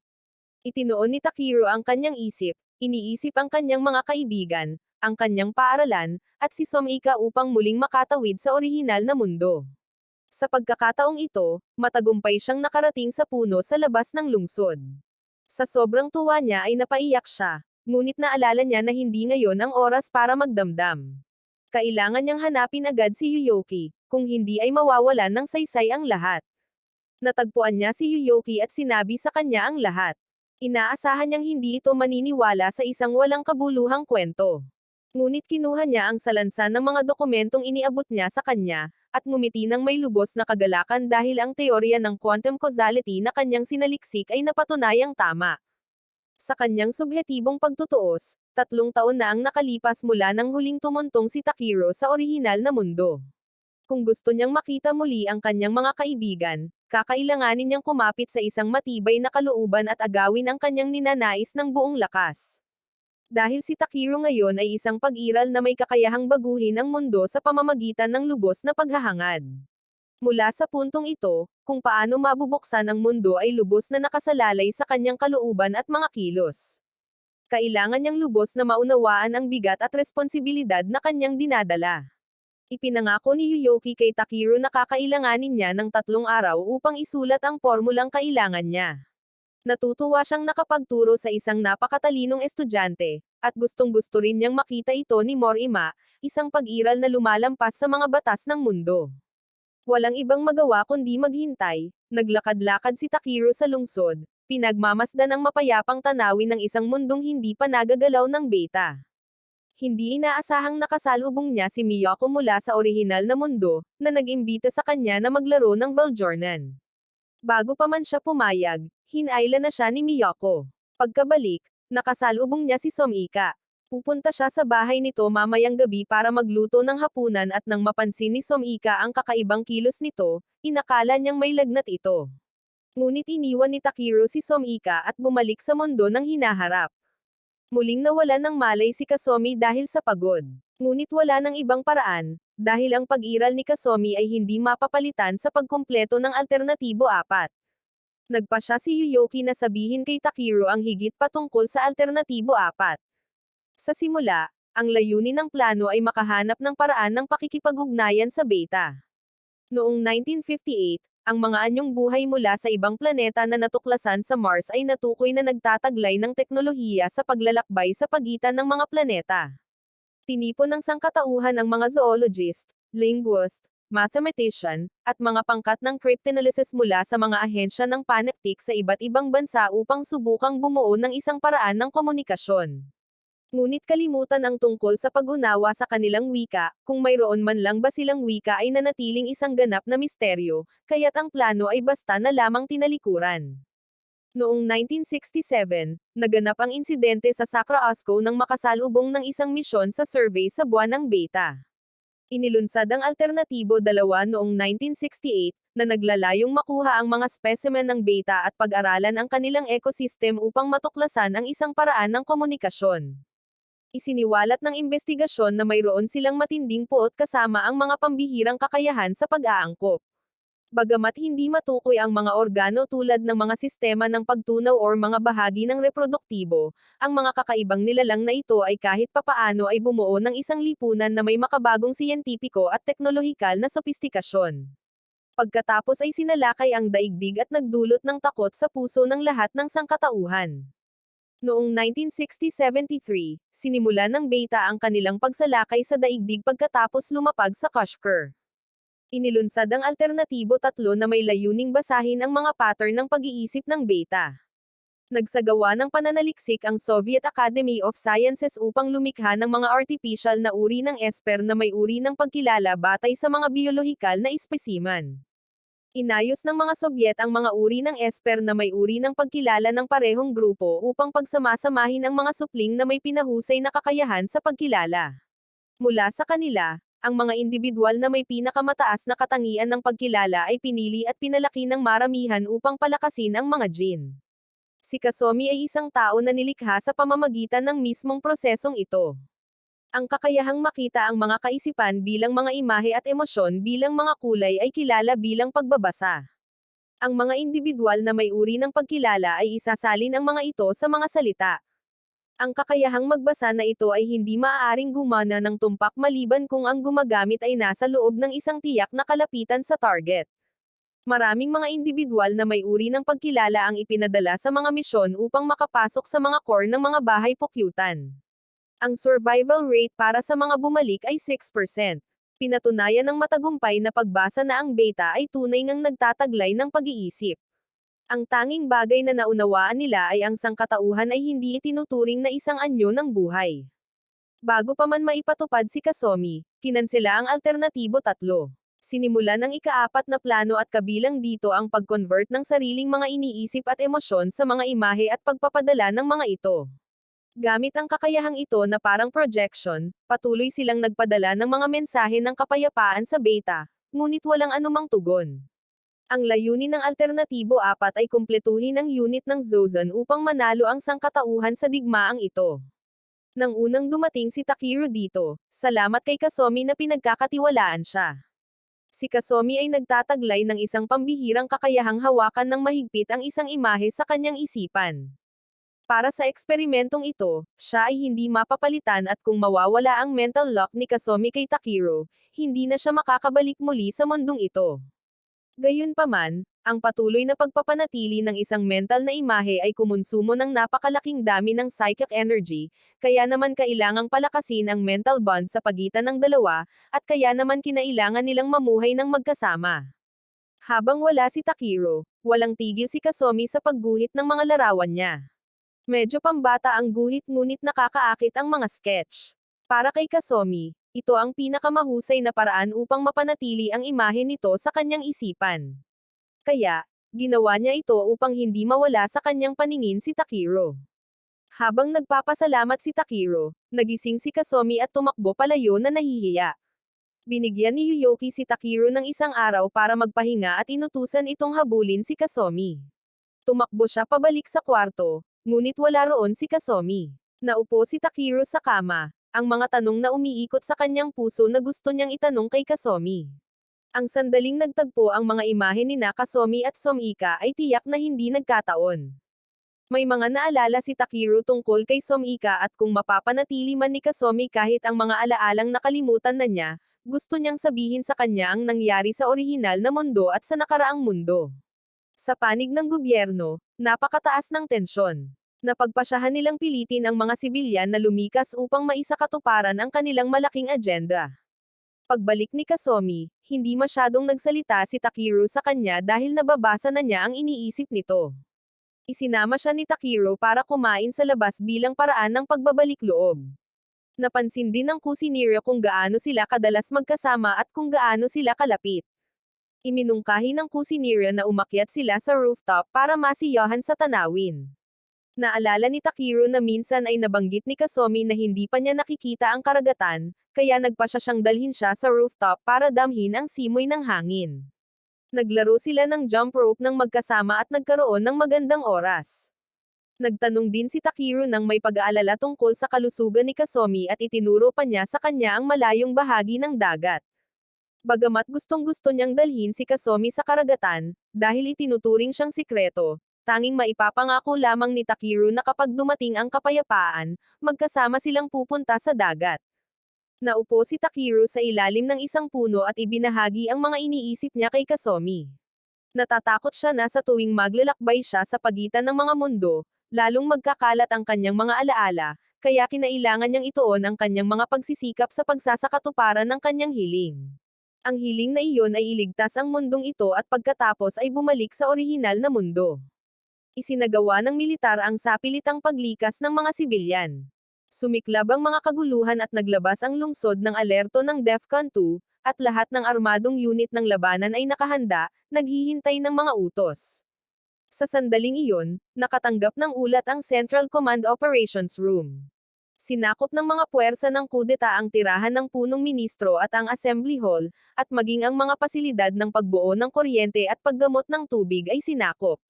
Itinoon ni Takiro ang kanyang isip, iniisip ang kanyang mga kaibigan, ang kanyang paaralan, at si Somika upang muling makatawid sa orihinal na mundo. Sa pagkakataong ito, matagumpay siyang nakarating sa puno sa labas ng lungsod. Sa sobrang tuwa niya ay napaiyak siya, ngunit naalala niya na hindi ngayon ang oras para magdamdam. Kailangan niyang hanapin agad si Yuyoki, kung hindi ay mawawalan ng saysay ang lahat. Natagpuan niya si Yuyoki at sinabi sa kanya ang lahat. Inaasahan niyang hindi ito maniniwala sa isang walang kabuluhang kwento. Ngunit kinuha niya ang salansan ng mga dokumentong iniabot niya sa kanya, at ngumiti ng may lubos na kagalakan dahil ang teorya ng quantum causality na kanyang sinaliksik ay napatunayang tama. Sa kanyang subhetibong pagtutuos, 3 taon na ang nakalipas mula nang huling tumuntong si Takiro sa orihinal na mundo. Kung gusto niyang makita muli ang kanyang mga kaibigan, kakailanganin niyang kumapit sa isang matibay na kalooban at agawin ang kanyang ninanais ng buong lakas. Dahil si Takiro ngayon ay isang pag-iral na may kakayahang baguhin ang mundo sa pamamagitan ng lubos na paghahangad. Mula sa puntong ito, kung paano mabubuksan ang mundo ay lubos na nakasalalay sa kanyang kalooban at mga kilos. Kailangan niyang lubos na maunawaan ang bigat at responsibilidad na kanyang dinadala. Ipinangako ni Yuyoki kay Takiro na kakailanganin niya ng 3 araw upang isulat ang formulang kailangan niya. Natutuwa siyang nakapagturo sa isang napakatalinong estudyante, at gustong-gusto rin niyang makita ito ni Morima, isang pag-iral na lumalampas sa mga batas ng mundo. Walang ibang magawa kundi maghintay. Naglakad-lakad si Takiro sa lungsod, pinagmamasdan ang mapayapang tanawin ng isang mundong hindi pa nagagalaw ng beta. Hindi inaasahang nakasalubong niya si Miyako mula sa orihinal na mundo, na nag-imbita sa kanya na maglaro ng Valjornan. Bago pa man siya pumayag, hinayla na siya ni Miyako. Pagkabalik, nakasalubong niya si Somika. Pupunta siya sa bahay nito mamayang gabi para magluto ng hapunan at nang mapansin ni Somika ang kakaibang kilos nito, inakala niyang may lagnat ito. Ngunit iniwan ni Takiro si Somika at bumalik sa mundo ng hinaharap. Muling nawalan ng malay si Kasumi dahil sa pagod. Ngunit wala ng ibang paraan, dahil ang pag-iral ni Kasumi ay hindi mapapalitan sa pagkumpleto ng alternatibo 4. Nagpa siya si Yuyoki na sabihin kay Takiro ang higit patungkol sa alternatibo 4. Sa simula, ang layunin ng plano ay makahanap ng paraan ng pakikipag-ugnayan sa beta. Noong 1958, ang mga anyong buhay mula sa ibang planeta na natuklasan sa Mars ay natukoy na nagtataglay ng teknolohiya sa paglalakbay sa pagitan ng mga planeta. Tinipon ng sangkatauhan ang mga zoologist, linguist, mathematician, at mga pangkat ng cryptanalysis mula sa mga ahensya ng paneptic sa iba't ibang bansa upang subukang bumuo ng isang paraan ng komunikasyon. Ngunit kalimutan ang tungkol sa pag-unawa sa kanilang wika, kung mayroon man lang ba silang wika ay nanatiling isang ganap na misteryo, kaya't ang plano ay basta na lamang tinalikuran. Noong 1967, naganap ang insidente sa Sacrobosco nang makasalubong ng isang misyon sa survey sa buwan ng Beta. Inilunsad ang Alternatibo 2 noong 1968, na naglalayong makuha ang mga specimen ng Beta at pag-aralan ang kanilang ecosystem upang matuklasan ang isang paraan ng komunikasyon. Isiniwalat ng investigasyon na mayroon silang matinding puot kasama ang mga pambihirang kakayahan sa pag-aangkop. Bagamat hindi matukoy ang mga organo tulad ng mga sistema ng pagtunaw o mga bahagi ng reproduktibo, ang mga kakaibang nilalang na ito ay kahit papaano ay bumuo ng isang lipunan na may makabagong siyentipiko at teknolohikal na sopistikasyon. Pagkatapos ay sinalakay ang daigdig at nagdulot ng takot sa puso ng lahat ng sangkatauhan. Noong 1960-73, sinimula ng Beta ang kanilang pagsalakay sa daigdig pagkatapos lumapag sa Kashgar. Inilunsad ang Alternatibo 3 na may layuning basahin ang mga pattern ng pag-iisip ng Beta. Nagsagawa ng pananaliksik ang Soviet Academy of Sciences upang lumikha ng mga artificial na uri ng esper na may uri ng pagkilala batay sa mga biolohikal na espesimen. Inayos ng mga Sobyet ang mga uri ng esper na may uri ng pagkilala ng parehong grupo upang pagsamasamahin ang mga supling na may pinahusay na kakayahan sa pagkilala. Mula sa kanila, ang mga individual na may pinakamataas na katangian ng pagkilala ay pinili at pinalaki ng maramihan upang palakasin ang mga gene. Si Kazumi ay isang tao na nilikha sa pamamagitan ng mismong prosesong ito. Ang kakayahang makita ang mga kaisipan bilang mga imahe at emosyon bilang mga kulay ay kilala bilang pagbabasa. Ang mga individual na may uri ng pagkilala ay isasalin ang mga ito sa mga salita. Ang kakayahang magbasa na ito ay hindi maaaring gumana ng tumpak maliban kung ang gumagamit ay nasa loob ng isang tiyak na kalapitan sa target. Maraming mga individual na may uri ng pagkilala ang ipinadala sa mga misyon upang makapasok sa mga core ng mga bahay pukyutan. Ang survival rate para sa mga bumalik ay 6%. Pinatunayan ng matagumpay na pagbasa na ang Beta ay tunay ngang nagtataglay ng pag-iisip. Ang tanging bagay na naunawaan nila ay ang sangkatauhan ay hindi itinuturing na isang anyo ng buhay. Bago pa man maipatupad si Kazumi, kinansela ang Alternatibo 3. Sinimulan ng ika-4 na plano at kabilang dito ang pag-convert ng sariling mga iniisip at emosyon sa mga imahe at pagpapadala ng mga ito. Gamit ang kakayahang ito na parang projection, patuloy silang nagpadala ng mga mensahe ng kapayapaan sa Beta, ngunit walang anumang tugon. Ang layunin ng Alternatibo 4 ay kumpletuhin ang unit ng Zozan upang manalo ang sangkatauhan sa digmaang ito. Nang unang dumating si Takiro dito, salamat kay Kazumi na pinagkakatiwalaan siya. Si Kazumi ay nagtataglay ng isang pambihirang kakayahang hawakan ng mahigpit ang isang imahe sa kanyang isipan. Para sa eksperimentong ito, siya ay hindi mapapalitan at kung mawawala ang mental lock ni Kazumi kay Takiro, hindi na siya makakabalik muli sa mundong ito. Gayunpaman, ang patuloy na pagpapanatili ng isang mental na imahe ay kumonsumo ng napakalaking dami ng psychic energy, kaya naman kailangang palakasin ang mental bond sa pagitan ng dalawa, at kaya naman kinailangan nilang mamuhay ng magkasama. Habang wala si Takiro, walang tigil si Kazumi sa pagguhit ng mga larawan niya. Medyo pambata ang guhit ngunit nakakaakit ang mga sketch. Para kay Kazumi, ito ang pinakamahusay na paraan upang mapanatili ang imahe nito sa kanyang isipan. Kaya, ginawa niya ito upang hindi mawala sa kanyang paningin si Takiro. Habang nagpapasalamat si Takiro, nagising si Kazumi at tumakbo palayo na nahihiya. Binigyan ni Yuyoki si Takiro ng isang araw para magpahinga at inutusan itong habulin si Kazumi. Tumakbo siya pabalik sa kwarto, ngunit wala roon si Kazumi. Naupo si Takiro sa kama, ang mga tanong na umiikot sa kanyang puso na gusto niyang itanong kay Kazumi. Ang sandaling nagtagpo ang mga imahe ni Kazumi at Somika ay tiyak na hindi nagkataon. May mga naalala si Takiro tungkol kay Somika at kung mapapanatili man ni Kazumi kahit ang mga alaalang nakalimutan na niya, gusto niyang sabihin sa kanya ang nangyari sa orihinal na mundo at sa nakaraang mundo. Sa panig ng gobyerno, napakataas ng tensyon. Napagpasyahan nilang pilitin ang mga sibilyan na lumikas upang maisakatuparan ang kanilang malaking agenda. Pagbalik ni Kasumi, hindi masyadong nagsalita si Takeru sa kanya dahil nababasa na niya ang iniisip nito. Isinama siya ni Takeru para kumain sa labas bilang paraan ng pagbabalik loob. Napansin din ng kusinira kung gaano sila kadalas magkasama at kung gaano sila kalapit. Iminungkahi ng kusinira na umakyat sila sa rooftop para masiyahan sa tanawin. Naalala ni Takeru na minsan ay nabanggit ni Kasumi na hindi pa niya nakikita ang karagatan, kaya nagpasya siyang dalhin siya sa rooftop para damhin ang simoy ng hangin. Naglaro sila ng jump rope ng magkasama at nagkaroon ng magandang oras. Nagtanong din si Takeru ng may pag-aalala tungkol sa kalusugan ni Kasumi at itinuro pa niya sa kanya ang malayong bahagi ng dagat. Bagamat gustong-gusto niyang dalhin si Kasumi sa karagatan, dahil itinuturing siyang sikreto, tanging maipapangako lamang ni Takeru na kapag dumating ang kapayapaan, magkasama silang pupunta sa dagat. Naupo si Takeru sa ilalim ng isang puno at ibinahagi ang mga iniisip niya kay Kasumi. Natatakot siya na sa tuwing maglalakbay siya sa pagitan ng mga mundo, lalong magkakalat ang kanyang mga alaala, kaya kinailangan niyang ituon ang kanyang mga pagsisikap sa pagsasakatuparan ng kanyang hiling. Ang hiling na iyon ay iligtas ang mundong ito at pagkatapos ay bumalik sa orihinal na mundo. Isinagawa ng militar ang sapilitang paglikas ng mga sibilyan. Sumiklab ang mga kaguluhan at naglabas ang lungsod ng alerto ng DEFCON 2, at lahat ng armadong unit ng labanan ay nakahanda, naghihintay ng mga utos. Sa sandaling iyon, nakatanggap ng ulat ang Central Command Operations Room. Sinakop ng mga puwersa ng kudeta ang tirahan ng punong ministro at ang Assembly Hall, at maging ang mga pasilidad ng pagbuo ng kuryente at paggamot ng tubig ay sinakop.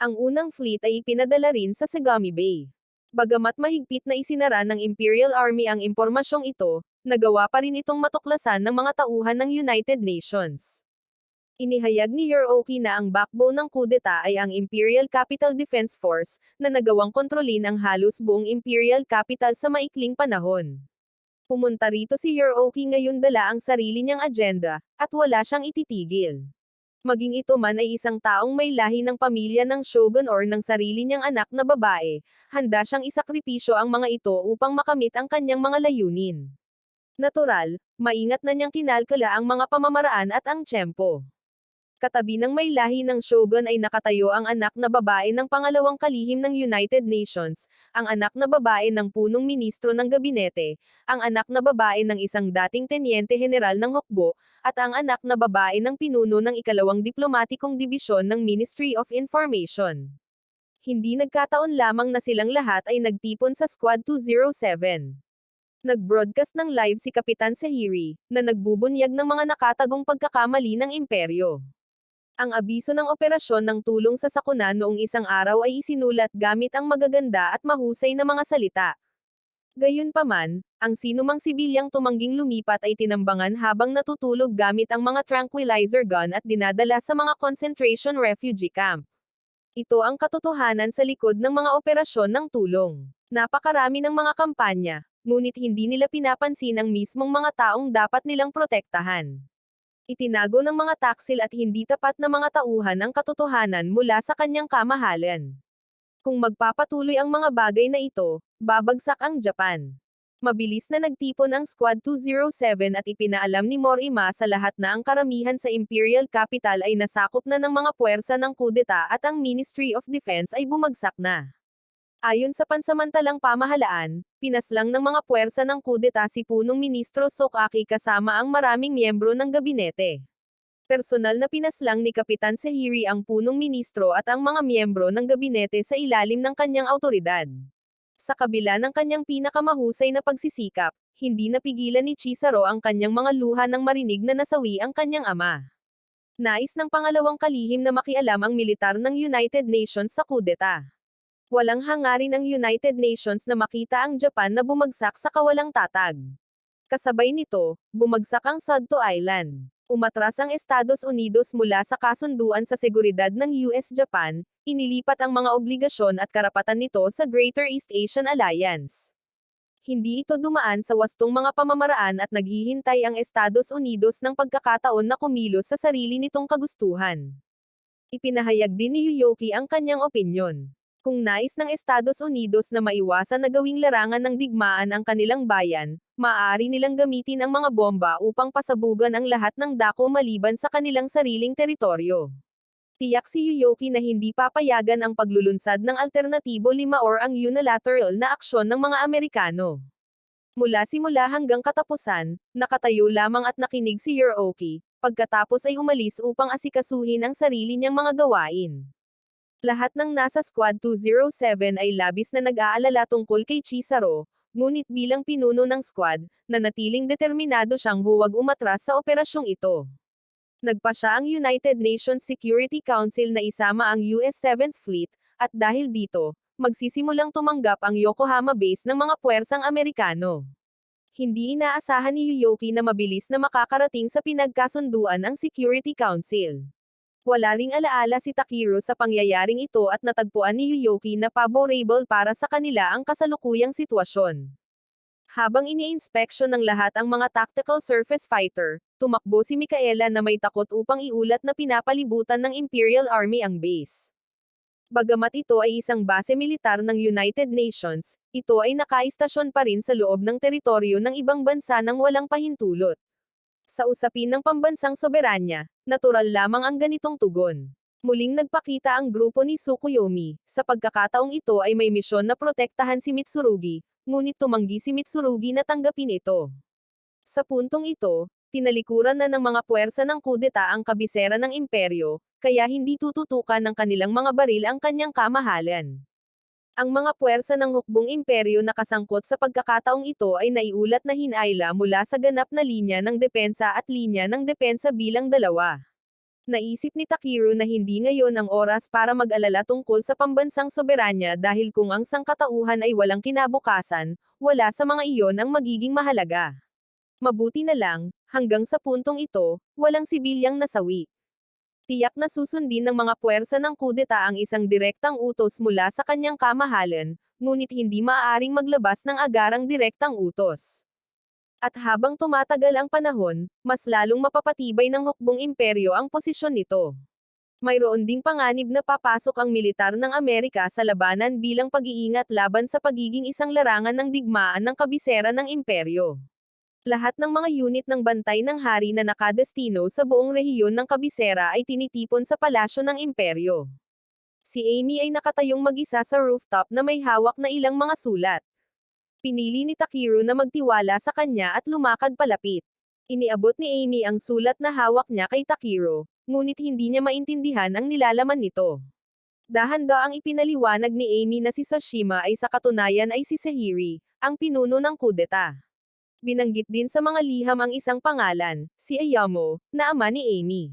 Ang unang fleet ay ipinadala rin sa Sagami Bay. Bagamat mahigpit na isinara ng Imperial Army ang impormasyong ito, nagawa pa rin itong matuklasan ng mga tauhan ng United Nations. Inihayag ni Hiroki na ang backbone ng kudeta ay ang Imperial Capital Defense Force, na nagawang kontrolin ang halos buong Imperial Capital sa maikling panahon. Pumunta rito si Hiroki ngayon dala ang sarili niyang agenda, at wala siyang ititigil. Maging ito man ay isang taong may lahi ng pamilya ng shogun or ng sarili niyang anak na babae, handa siyang isakripisyo ang mga ito upang makamit ang kanyang mga layunin. Natural, maingat na niyang kinalkala ang mga pamamaraan at ang tiyempo. Katabi ng may lahi ng shogun ay nakatayo ang anak na babae ng pangalawang kalihim ng United Nations, ang anak na babae ng punong ministro ng gabinete, ang anak na babae ng isang dating tenyente general ng hukbo, at ang anak na babae ng pinuno ng ikalawang diplomatikong dibisyon ng Ministry of Information. Hindi nagkataon lamang na silang lahat ay nagtipon sa Squad 207. Nag-broadcast ng live si Kapitan Sahiri, na nagbubunyag ng mga nakatagong pagkakamali ng imperyo. Ang abiso ng operasyon ng tulong sa sakuna noong isang araw ay isinulat gamit ang magaganda at mahusay na mga salita. Gayunpaman, ang sinumang sibilyang tumangging lumipat ay tinambangan habang natutulog gamit ang mga tranquilizer gun at dinadala sa mga concentration refugee camp. Ito ang katotohanan sa likod ng mga operasyon ng tulong. Napakarami ng mga kampanya, ngunit hindi nila pinapansin ang mismong mga taong dapat nilang protektahan. Itinago ng mga taksil at hindi tapat na mga tauhan ang katotohanan mula sa kanyang kamahalan. Kung magpapatuloy ang mga bagay na ito, babagsak ang Japan. Mabilis na nagtipon ang Squad 207 at ipinaalam ni Morima sa lahat na ang karamihan sa Imperial Capital ay nasakop na ng mga puwersa ng kudeta at ang Ministry of Defense ay bumagsak na. Ayon sa pansamantalang pamahalaan, pinaslang ng mga puwersa ng kudeta si punong ministro Sokaki kasama ang maraming miyembro ng gabinete. Personal na pinaslang ni Kapitan Sahiri ang punong ministro at ang mga miyembro ng gabinete sa ilalim ng kanyang awtoridad. Sa kabila ng kanyang pinakamahusay na pagsisikap, hindi napigilan ni Chisaro ang kanyang mga luha nang marinig na nasawi ang kanyang ama. Nais ng pangalawang kalihim na makialam ang militar ng United Nations sa kudeta. Walang hangarin ng United Nations na makita ang Japan na bumagsak sa kawalang tatag. Kasabay nito, bumagsak ang Sodto Island. Umatras ang Estados Unidos mula sa kasunduan sa seguridad ng US-Japan, inilipat ang mga obligasyon at karapatan nito sa Greater East Asian Alliance. Hindi ito dumaan sa wastong mga pamamaraan at naghihintay ang Estados Unidos ng pagkakataon na kumilos sa sarili nitong kagustuhan. Ipinahayag din ni Yuyoki ang kanyang opinyon. Kung nais ng Estados Unidos na maiwasan na gawing larangan ng digmaan ang kanilang bayan, maaari nilang gamitin ang mga bomba upang pasabugan ang lahat ng dako maliban sa kanilang sariling teritoryo. Tiyak si Yuyoki na hindi papayagan ang paglulunsad ng Alternatibo 5 or ang unilateral na aksyon ng mga Amerikano. Mula simula hanggang katapusan, nakatayo lamang at nakinig si Yuyoki, pagkatapos ay umalis upang asikasuhin ang sarili niyang mga gawain. Lahat ng nasa Squad 207 ay labis na nag-aalala tungkol kay Chizaro, ngunit bilang pinuno ng squad, nanatiling determinado siyang huwag umatras sa operasyong ito. Nagpa siya ang United Nations Security Council na isama ang US 7th Fleet, at dahil dito, magsisimulang tumanggap ang Yokohama base ng mga puwersang Amerikano. Hindi inaasahan ni Yuyoki na mabilis na makakarating sa pinagkasunduan ang Security Council. Wala ring alaala si Takiro sa pangyayaring ito at natagpuan ni Yuyoki na favorable para sa kanila ang kasalukuyang sitwasyon. Habang ini-inspeksyon ng lahat ang mga tactical surface fighter, tumakbo si Micaela na may takot upang iulat na pinapalibutan ng Imperial Army ang base. Bagamat ito ay isang base militar ng United Nations, ito ay nakaistasyon pa rin sa loob ng teritoryo ng ibang bansa nang walang pahintulot. Sa usapin ng pambansang soberanya, natural lamang ang ganitong tugon. Muling nagpakita ang grupo ni Tsukuyomi, sa pagkakataong ito ay may misyon na protektahan si Mitsurugi, ngunit tumanggi si Mitsurugi na tanggapin ito. Sa puntong ito, tinalikuran na ng mga puwersa ng kudeta ang kabisera ng imperyo, kaya hindi tututukan ng kanilang mga baril ang kanyang kamahalan. Ang mga puwersa ng hukbong imperyo na kasangkot sa pagkakataong ito ay naiulat na hinayla mula sa ganap na linya ng depensa at linya ng depensa bilang dalawa. Naisip ni Takiro na hindi ngayon ang oras para mag-alala tungkol sa pambansang soberanya dahil kung ang sangkatauhan ay walang kinabukasan, wala sa mga iyon ang magiging mahalaga. Mabuti na lang, hanggang sa puntong ito, walang sibilyang nasawi. Tiyak na susundin ng mga puwersa ng kudeta ang isang direktang utos mula sa kanyang kamahalan, ngunit hindi maaaring maglabas ng agarang direktang utos. At habang tumatagal ang panahon, mas lalong mapapatibay ng hukbong imperyo ang posisyon nito. Mayroon ding panganib na papasok ang militar ng Amerika sa labanan bilang pag-iingat laban sa pagiging isang larangan ng digmaan ng kabisera ng imperyo. Lahat ng mga unit ng bantay ng hari na nakadestino sa buong rehiyon ng kabisera ay tinitipon sa palasyo ng imperyo. Si Amy ay nakatayong mag-isa sa rooftop na may hawak na ilang mga sulat. Pinili ni Takiro na magtiwala sa kanya at lumakad palapit. Iniabot ni Amy ang sulat na hawak niya kay Takiro, ngunit hindi niya maintindihan ang nilalaman nito. Dahan-daang ipinaliwanag ni Amy na si Sashima ay sa katunayan ay si Sehiri, ang pinuno ng kudeta. Binanggit din sa mga liham ang isang pangalan, si Ayamo, na ama ni Amy.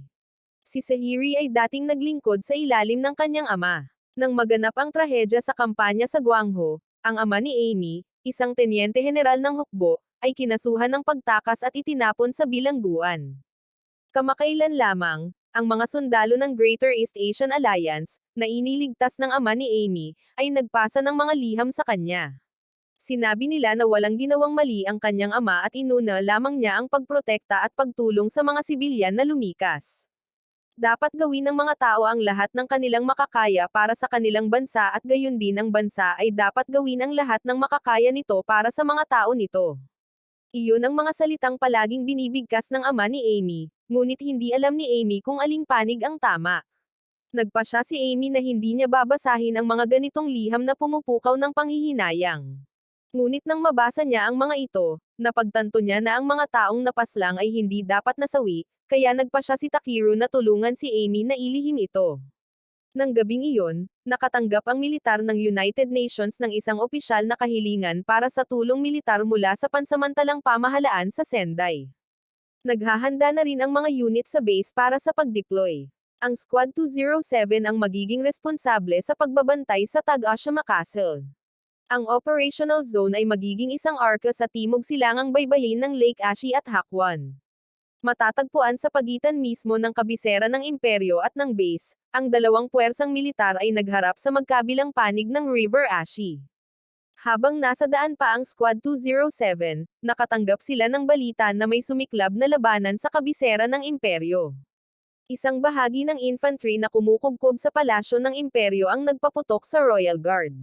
Si Sehiri ay dating naglingkod sa ilalim ng kanyang ama. Nang maganap ang trahedya sa kampanya sa Gwangho, ang ama ni Amy, isang tenyente general ng hukbo, ay kinasuhan ng pagtakas at itinapon sa bilangguan. Kamakailan lamang, ang mga sundalo ng Greater East Asian Alliance, na iniligtas ng ama ni Amy, ay nagpasa ng mga liham sa kanya. Sinabi nila na walang ginawang mali ang kanyang ama at inuna lamang niya ang pagprotekta at pagtulong sa mga sibilyan na lumikas. Dapat gawin ng mga tao ang lahat ng kanilang makakaya para sa kanilang bansa at gayon din ang bansa ay dapat gawin ang lahat ng makakaya nito para sa mga tao nito. Iyon ang mga salitang palaging binibigkas ng ama ni Amy, ngunit hindi alam ni Amy kung aling panig ang tama. Nagpa siya si Amy na hindi niya babasahin ang mga ganitong liham na pumupukaw ng panghihinayang. Ngunit nang mabasa niya ang mga ito, napagtanto niya na ang mga taong napaslang ay hindi dapat nasawi, kaya nagpa siya si Takiro na tulungan si Amy na ilihim ito. Nang gabing iyon, nakatanggap ang militar ng United Nations ng isang opisyal na kahilingan para sa tulong militar mula sa pansamantalang pamahalaan sa Sendai. Naghahanda na rin ang mga unit sa base para sa pag-deploy. Ang Squad 207 ang magiging responsable sa pagbabantay sa Tagashima Castle. Ang operational zone ay magiging isang arca sa timog silangang baybayin ng Lake Ashi at Hakwan. Matatagpuan sa pagitan mismo ng kabisera ng imperyo at ng base, ang dalawang puwersang militar ay nagharap sa magkabilang panig ng River Ashi. Habang nasa daan pa ang Squad 207, nakatanggap sila ng balita na may sumiklab na labanan sa kabisera ng imperyo. Isang bahagi ng infantry na kumukubkob sa palasyo ng imperyo ang nagpaputok sa Royal Guard.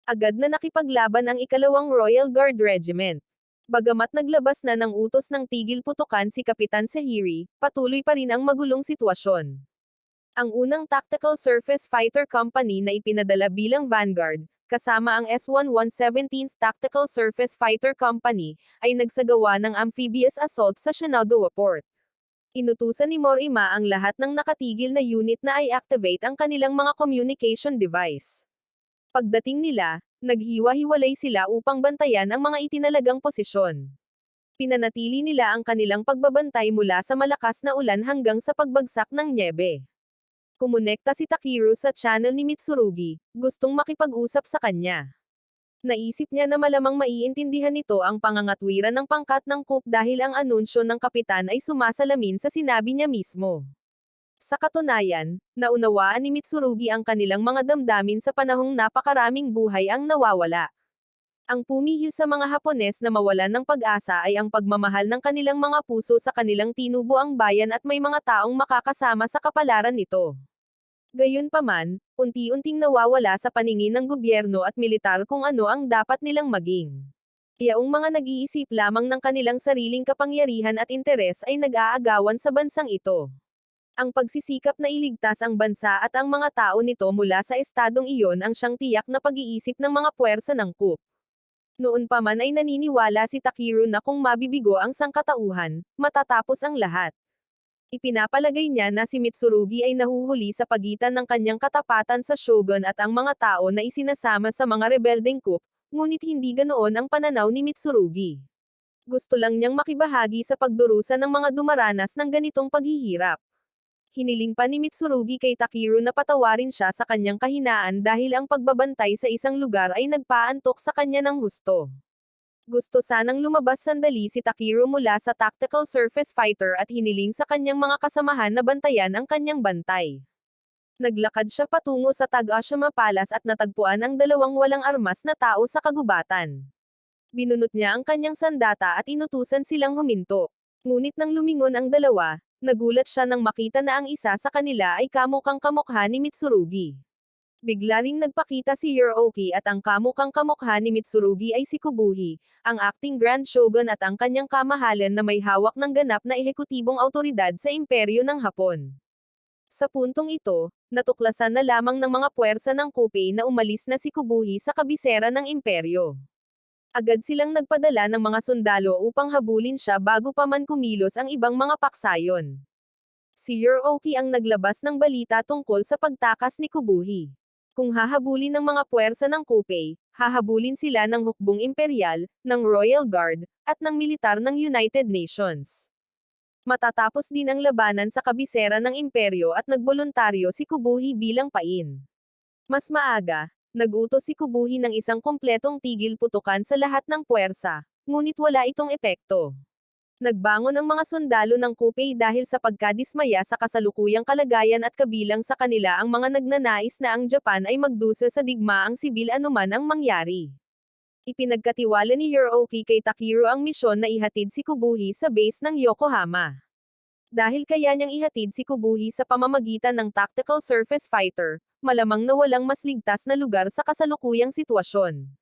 Agad na nakipaglaban ang ikalawang Royal Guard Regiment. Bagamat naglabas na ng utos ng tigil putukan si Kapitan Sahiri, patuloy pa rin ang magulong sitwasyon. Ang unang Tactical Surface Fighter Company na ipinadala bilang vanguard, kasama ang S-1 117th Tactical Surface Fighter Company, ay nagsagawa ng amphibious assault sa Shenandoah Port. Inutusan ni Morima ang lahat ng nakatigil na unit na i-activate ang kanilang mga communication device. Pagdating nila, naghiwa-hiwalay sila upang bantayan ang mga itinalagang posisyon. Pinanatili nila ang kanilang pagbabantay mula sa malakas na ulan hanggang sa pagbagsak ng nyebe. Kumonekta si Takeru sa channel ni Mitsurugi, gustong makipag-usap sa kanya. Naisip niya na malamang maiintindihan nito ang pangangatwiran ng pangkat ng coup dahil ang anunsyo ng kapitan ay sumasalamin sa sinabi niya mismo. Sa katunayan, naunawaan ni Mitsurugi ang kanilang mga damdamin sa panahong napakaraming buhay ang nawawala. Ang pumihil sa mga Hapones na mawalan ng pag-asa ay ang pagmamahal ng kanilang mga puso sa kanilang tinubuang bayan at may mga taong makakasama sa kapalaran nito. Gayunpaman, unti-unting nawawala sa paningin ng gobyerno at militar kung ano ang dapat nilang maging. Yaong mga nag-iisip lamang ng kanilang sariling kapangyarihan at interes ay nag-aagawan sa bansang ito. Ang pagsisikap na iligtas ang bansa at ang mga tao nito mula sa estadong iyon ang siyang tiyak na pag-iisip ng mga puwersa ng coup. Noon pa man ay naniniwala si Takeru na kung mabibigo ang sangkatauhan, matatapos ang lahat. Ipinapalagay niya na si Mitsurugi ay nahuhuli sa pagitan ng kanyang katapatan sa shogun at ang mga tao na isinasama sa mga rebeldeng coup, ngunit hindi ganoon ang pananaw ni Mitsurugi. Gusto lang niyang makibahagi sa pagdurusa ng mga dumaranas ng ganitong paghihirap. Hiniling pa ni Mitsurugi kay Takeru na patawarin siya sa kanyang kahinaan dahil ang pagbabantay sa isang lugar ay nagpaantok sa kanya ng husto. Gusto sanang lumabas sandali si Takeru mula sa Tactical Surface Fighter at hiniling sa kanyang mga kasamahan na bantayan ang kanyang bantay. Naglakad siya patungo sa Tagashima Palace at natagpuan ang dalawang walang armas na tao sa kagubatan. Binunot niya ang kanyang sandata at inutusan silang huminto. Ngunit nang lumingon ang dalawa, nagulat siya nang makita na ang isa sa kanila ay kamukhang kamukha ni Mitsurugi. Bigla ring nagpakita si Yurooki at ang kamukhang kamukha ni Mitsurugi ay si Kubuhi, ang acting Grand Shogun at ang kanyang kamahalan na may hawak ng ganap na ehekutibong awtoridad sa imperyo ng Hapon. Sa puntong ito, natuklasan na lamang ng mga puwersa ng Kupei na umalis na si Kubuhi sa kabisera ng imperyo. Agad silang nagpadala ng mga sundalo upang habulin siya bago pa man kumilos ang ibang mga paksayon. Si Yurooki ang naglabas ng balita tungkol sa pagtakas ni Kubuhi. Kung hahabulin ng mga puwersa ng Kupei, hahabulin sila ng hukbong imperial, ng Royal Guard, at ng militar ng United Nations. Matatapos din ang labanan sa kabisera ng imperyo at nagboluntaryo si Kubuhi bilang pain. Mas maaga, nagutos si Kubuhi ng isang kompletong tigil putukan sa lahat ng puwersa, ngunit wala itong epekto. Nagbangon ang mga sundalo ng Kupei dahil sa pagkadismaya sa kasalukuyang kalagayan at kabilang sa kanila ang mga nagnanais na ang Japan ay magdusa sa digmaang sibil anuman ang mangyari. Ipinagkatiwala ni Yurooki kay Takeru ang misyon na ihatid si Kubuhi sa base ng Yokohama. Dahil kaya niyang ihatid si Kubuhi sa pamamagitan ng Tactical Surface Fighter, malamang na walang mas ligtas na lugar sa kasalukuyang sitwasyon.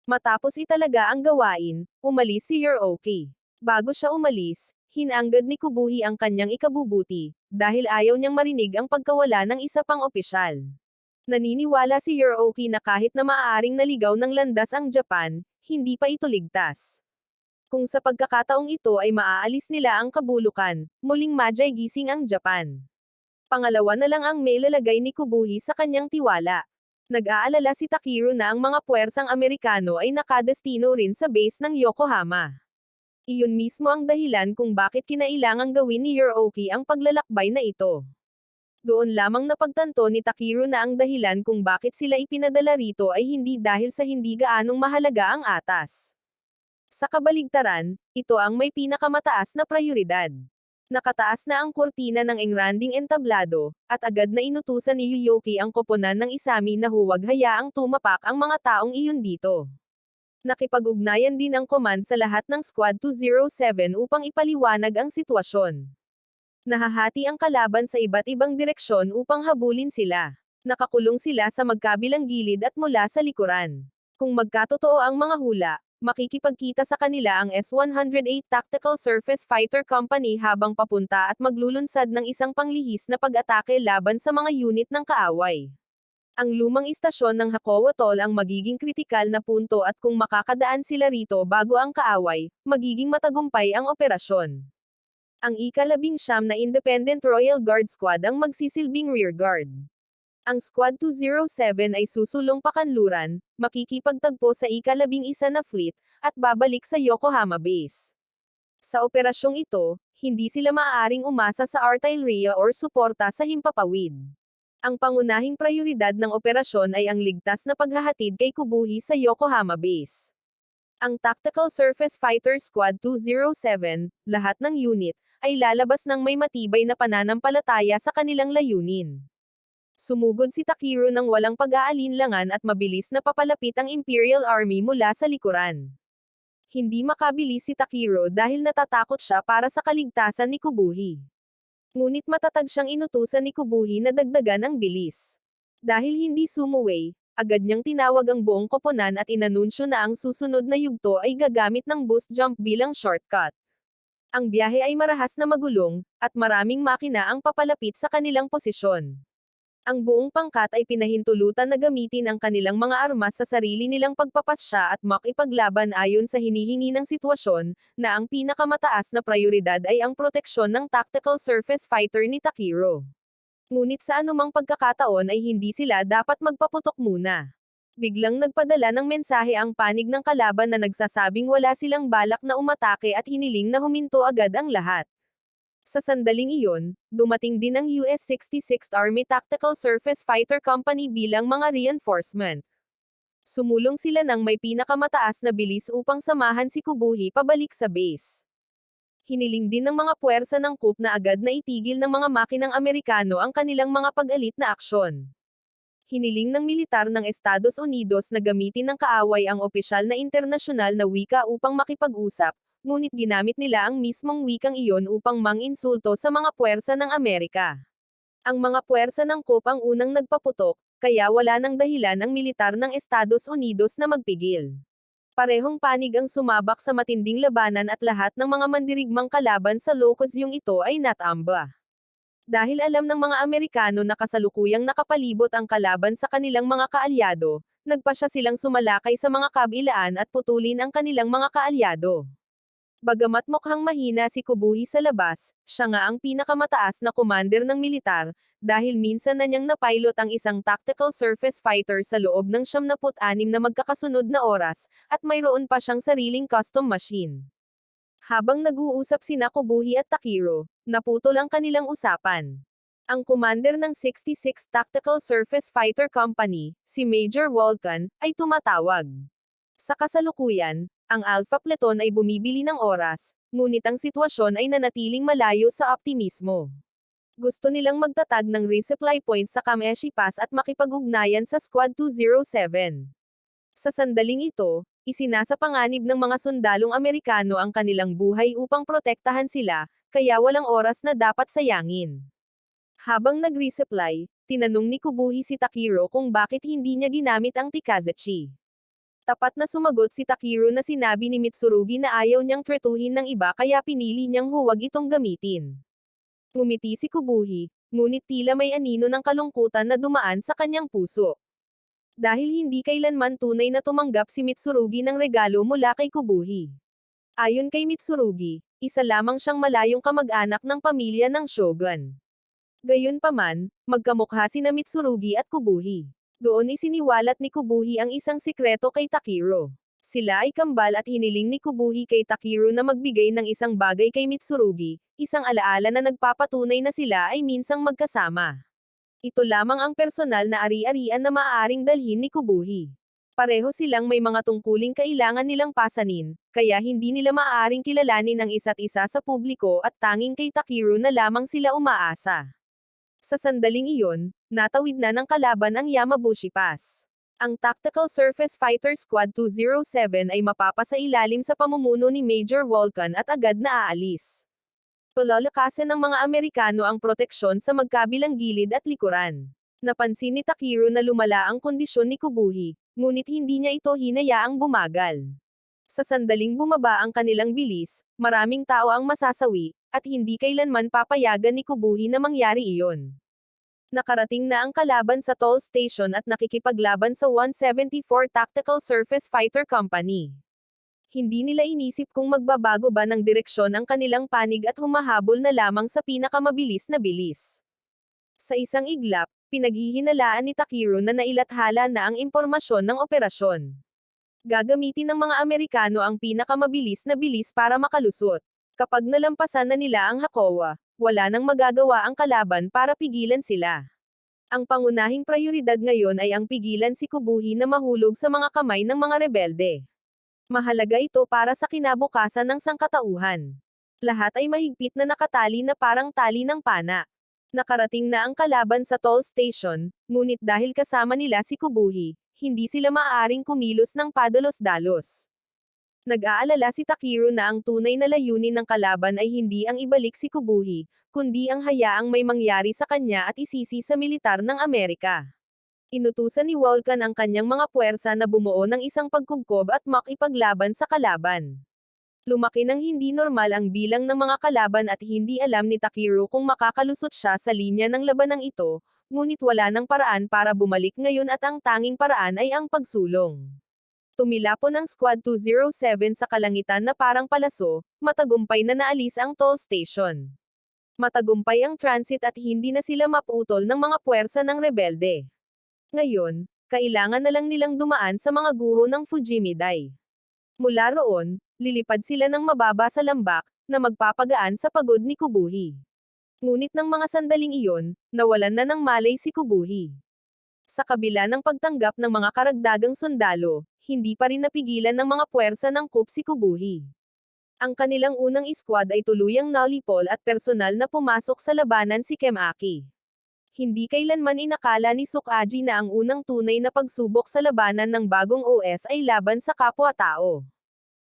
Matapos italaga ang gawain, umalis si Yurooki. Bago siya umalis, hinanggad ni Kubuhi ang kanyang ikabubuti, dahil ayaw niyang marinig ang pagkawala ng isa pang opisyal. Naniniwala si Yurooki na kahit na maaaring naligaw ng landas ang Japan, hindi pa ito ligtas. Kung sa pagkakataong ito ay maaalis nila ang kabulukan, muling madyay gising ang Japan. Pangalawa na lang ang may lalagay ni Kubuhi sa kanyang tiwala. Nag-aalala si Takeru na ang mga puwersang Amerikano ay nakadestino rin sa base ng Yokohama. Iyon mismo ang dahilan kung bakit kinailangang gawin ni Yurooki ang paglalakbay na ito. Doon lamang napagtanto ni Takeru na ang dahilan kung bakit sila ipinadala rito ay hindi dahil sa hindi gaanong mahalaga ang atas. Sa kabaligtaran, ito ang may pinakamataas na prioridad. Nakataas na ang kurtina ng engranding entablado, at agad na inutusan ni Yuyuki ang koponan ng Isami na huwag hayaang tumapak ang mga taong iyon dito. Nakipag-ugnayan din ang command sa lahat ng Squad 207 upang ipaliwanag ang sitwasyon. Nahahati ang kalaban sa iba't ibang direksyon upang habulin sila. Nakakulong sila sa magkabilang gilid at mula sa likuran. Kung magkatotoo ang mga hula, makikipagkita sa kanila ang S-108 Tactical Surface Fighter Company habang papunta at maglulunsad ng isang panglihis na pag-atake laban sa mga unit ng kaaway. Ang lumang istasyon ng Hakowo Tol ang magiging kritikal na punto at kung makakadaan sila rito bago ang kaaway, magiging matagumpay ang operasyon. Ang ika-19 na Independent Royal Guard Squad ang magsisilbing rearguard. Ang Squad 207 ay susulong pakanluran, makikipagtagpo sa ika-11 na fleet, at babalik sa Yokohama Base. Sa operasyong ito, hindi sila maaaring umasa sa artillery or suporta sa himpapawid. Ang pangunahing prioridad ng operasyon ay ang ligtas na paghahatid kay Kubuhi sa Yokohama Base. Ang Tactical Surface Fighter Squad 207, lahat ng unit, ay lalabas ng may matibay na pananampalataya sa kanilang layunin. Sumugod si Takiro ng walang pag-aalinlangan at mabilis na papalapit ang Imperial Army mula sa likuran. Hindi makabilis si Takiro dahil natatakot siya para sa kaligtasan ni Kubuhi. Ngunit matatag siyang inutusan ni Kubuhi na dagdagan ang bilis. Dahil hindi sumuway, agad niyang tinawag ang buong koponan at inanunsyo na ang susunod na yugto ay gagamit ng boost jump bilang shortcut. Ang biyahe ay marahas na magulong, at maraming makina ang papalapit sa kanilang posisyon. Ang buong pangkat ay pinahintulutan na gamitin ang kanilang mga armas sa sarili nilang pagpapasya at makipaglaban ayon sa hinihingi ng sitwasyon, na ang pinakamataas na prioridad ay ang proteksyon ng tactical surface fighter ni Takiro. Ngunit sa anumang pagkakataon ay hindi sila dapat magpaputok muna. Biglang nagpadala ng mensahe ang panig ng kalaban na nagsasabing wala silang balak na umatake at hiniling na huminto agad ang lahat. Sa sandaling iyon, dumating din ang US 66th Army Tactical Surface Fighter Company bilang mga reinforcement. Sumulong sila ng may pinakamataas na bilis upang samahan si Kubuhi pabalik sa base. Hiniling din ng mga puwersa ng coup na agad na itigil ng mga makinang Amerikano ang kanilang mga pag-alit na aksyon. Hiniling ng militar ng Estados Unidos na gamitin ng kaaway ang opisyal na internasyonal na wika upang makipag-usap, ngunit ginamit nila ang mismong wikang iyon upang mang-insulto sa mga puwersa ng Amerika. Ang mga puwersa ng coup ang unang nagpaputok, kaya wala nang dahilan ang militar ng Estados Unidos na magpigil. Parehong panig ang sumabak sa matinding labanan at lahat ng mga mandirigmang kalaban sa lokosyong ito ay natamba. Dahil alam ng mga Amerikano na kasalukuyang nakapalibot ang kalaban sa kanilang mga kaalyado, nagpasya silang sumalakay sa mga kabilaan at putulin ang kanilang mga kaalyado. Bagamat mukhang mahina si Kubuhi sa labas, siya nga ang pinakamataas na commander ng militar, dahil minsan na niyang napilot ang isang tactical surface fighter sa loob ng 76 na magkakasunod na oras, at mayroon pa siyang sariling custom machine. Habang nag-uusap sina Kubuhi at Takiro, naputol ang kanilang usapan. Ang commander ng 66th Tactical Surface Fighter Company, si Major Volkan, ay tumatawag. Sa kasalukuyan, ang Alpha Pluton ay bumibili ng oras, ngunit ang sitwasyon ay nanatiling malayo sa optimismo. Gusto nilang magtatag ng resupply point sa Kameshi Pass at makipag-ugnayan sa Squad 207. Sa sandaling ito, isinasapanganib ng mga sundalong Amerikano ang kanilang buhay upang protektahan sila, kaya walang oras na dapat sayangin. Habang nag-resupply, tinanong ni Kubuhi si Takiro kung bakit hindi niya ginamit ang Tikazetsu. Tapat na sumagot si Takiro na sinabi ni Mitsurugi na ayaw niyang tretuhin ng iba kaya pinili niyang huwag itong gamitin. Ngumiti si Kubuhi, ngunit tila may anino ng kalungkutan na dumaan sa kanyang puso. Dahil hindi kailanman tunay na tumanggap si Mitsurugi ng regalo mula kay Kubuhi. Ayon kay Mitsurugi, isa lamang siyang malayong kamag-anak ng pamilya ng shogun. Gayunpaman, magkamukha sina Mitsurugi at Kubuhi. Doon isiniwalat ni Kubuhi ang isang sikreto kay Takiro. Sila ay kambal at hiniling ni Kubuhi kay Takiro na magbigay ng isang bagay kay Mitsurugi, isang alaala na nagpapatunay na sila ay minsang magkasama. Ito lamang ang personal na ari-arian na maaaring dalhin ni Kubuhi. Pareho silang may mga tungkuling kailangan nilang pasanin, kaya hindi nila maaaring kilalanin ang isa't isa sa publiko at tanging kay Takiro na lamang sila umaasa. Sa sandaling iyon, natawid na ng kalaban ang Yamabushi Pass. Ang Tactical Surface Fighter Squad 207 ay mapapasailalim sa pamumuno ni Major Vulcan at agad na aalis. Palalakasin ng mga Amerikano ang proteksyon sa magkabilang gilid at likuran. Napansin ni Takiro na lumala ang kondisyon ni Kubuhi, ngunit hindi niya ito hinayaang bumagal. Sa sandaling bumaba ang kanilang bilis, maraming tao ang masasawi, at hindi kailanman papayagan ni Kubuhi na mangyari iyon. Nakarating na ang kalaban sa toll station at nakikipaglaban sa 174 Tactical Surface Fighter Company. Hindi nila inisip kung magbabago ba ng direksyon ang kanilang panig at humahabol na lamang sa pinakamabilis na bilis. Sa isang iglap, pinaghihinalaan ni Takiro na nailathala na ang impormasyon ng operasyon. Gagamitin ng mga Amerikano ang pinakamabilis na bilis para makalusot. Kapag nalampasan na nila ang Hakowa, wala nang magagawa ang kalaban para pigilan sila. Ang pangunahing prioridad ngayon ay ang pigilan si Kubuhi na mahulog sa mga kamay ng mga rebelde. Mahalaga ito para sa kinabukasan ng sangkatauhan. Lahat ay mahigpit na nakatali na parang tali ng pana. Nakarating na ang kalaban sa toll station, ngunit dahil kasama nila si Kubuhi, hindi sila maaaring kumilos ng padalos-dalos. Nag-aalala si Takiro na ang tunay na layunin ng kalaban ay hindi ang ibalik si Kubuhi, kundi ang hayaang may mangyari sa kanya at isisi sa militar ng Amerika. Inutusan ni Vulcan ang kanyang mga puwersa na bumuo ng isang pagkubkob at makipaglaban sa kalaban. Lumaki ng hindi normal ang bilang ng mga kalaban at hindi alam ni Takiro kung makakalusot siya sa linya ng labanang ito, ngunit wala ng paraan para bumalik ngayon at ang tanging paraan ay ang pagsulong. Tumilapon ang Squad 207 sa kalangitan na parang palaso, matagumpay na naalis ang toll station. Matagumpay ang transit at hindi na sila maputol ng mga puwersa ng rebelde. Ngayon, kailangan na lang nilang dumaan sa mga guho ng Fujimiday. Mula roon, lilipad sila ng mababa sa lambak, na magpapagaan sa pagod ni Kubuhi. Ngunit ng mga sandaling iyon, nawalan na ng malay si Kubuhi. Sa kabila ng pagtanggap ng mga karagdagang sundalo, hindi pa rin napigilan ng mga puwersa ng coup si Kubuhi. Ang kanilang unang squad ay tuluyang nalipol at personal na pumasok sa labanan si Kemaki. Hindi kailanman inakala ni Sukaji na ang unang tunay na pagsubok sa labanan ng bagong OS ay laban sa kapwa-tao.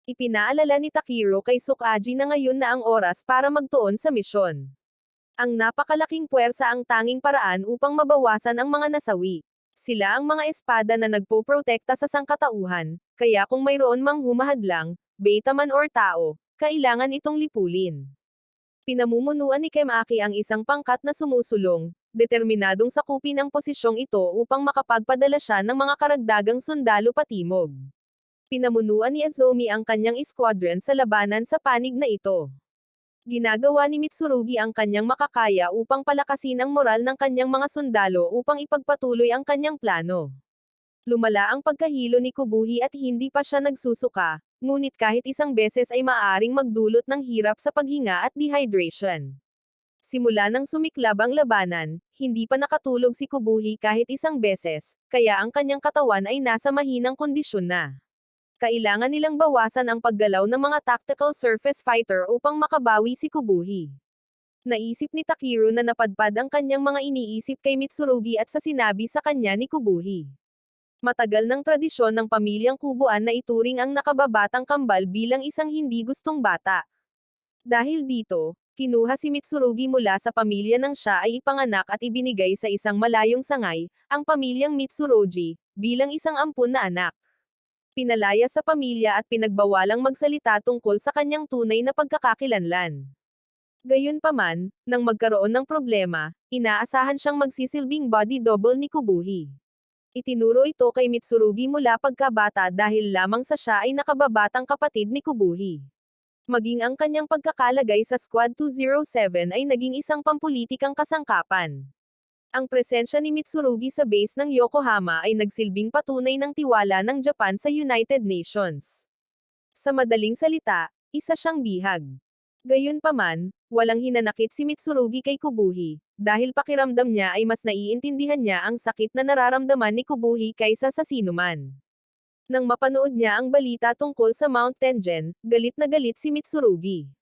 Ipinaalala ni Takiro kay Sukaji na ngayon na ang oras para magtuon sa misyon. Ang napakalaking puwersa ang tanging paraan upang mabawasan ang mga nasawi. Sila ang mga espada na nagpoprotekta sa sangkatauhan, kaya kung mayroon mang humahadlang, beta man or tao, kailangan itong lipulin. Pinamumunuan ni Kemaki ang isang pangkat na sumusulong, determinadong sakupin ang posisyong ito upang makapagpadala siya ng mga karagdagang sundalo patimog. Pinamunuan ni Azumi ang kanyang squadron sa labanan sa panig na ito. Ginagawa ni Mitsurugi ang kanyang makakaya upang palakasin ang moral ng kanyang mga sundalo upang ipagpatuloy ang kanyang plano. Lumala ang pagkahilo ni Kubuhi at hindi pa siya nagsusuka, ngunit kahit isang beses ay maaaring magdulot ng hirap sa paghinga at dehydration. Simula nang sumiklab ang labanan, hindi pa nakatulog si Kubuhi kahit isang beses, kaya ang kanyang katawan ay nasa mahinang kondisyon na. Kailangan nilang bawasan ang paggalaw ng mga tactical surface fighter upang makabawi si Kubuhi. Naisip ni Takiro na napadpad ang kanyang mga iniisip kay Mitsurugi at sa sinabi sa kanya ni Kubuhi. Matagal ng tradisyon ng pamilyang Kubuan na ituring ang nakababatang kambal bilang isang hindi gustong bata. Dahil dito, kinuha si Mitsurugi mula sa pamilya ng siya ay ipanganak at ibinigay sa isang malayong sangay, ang pamilyang Mitsurogi, bilang isang ampun na anak. Pinalaya sa pamilya at pinagbawalang magsalita tungkol sa kanyang tunay na pagkakakilanlan. Gayunpaman, nang magkaroon ng problema, inaasahan siyang magsisilbing body double ni Kubuhi. Itinuro ito kay Mitsurugi mula pagkabata dahil lamang sa siya ay nakababatang kapatid ni Kubuhi. Maging ang kanyang pagkakalagay sa Squad 207 ay naging isang pampulitikang kasangkapan. Ang presensya ni Mitsurugi sa base ng Yokohama ay nagsilbing patunay ng tiwala ng Japan sa United Nations. Sa madaling salita, isa siyang bihag. Gayunpaman, walang hinanakit si Mitsurugi kay Kubuhi, dahil pakiramdam niya ay mas naiintindihan niya ang sakit na nararamdaman ni Kubuhi kaysa sa sinuman. Nang mapanood niya ang balita tungkol sa Mount Tengen, galit na galit si Mitsurugi.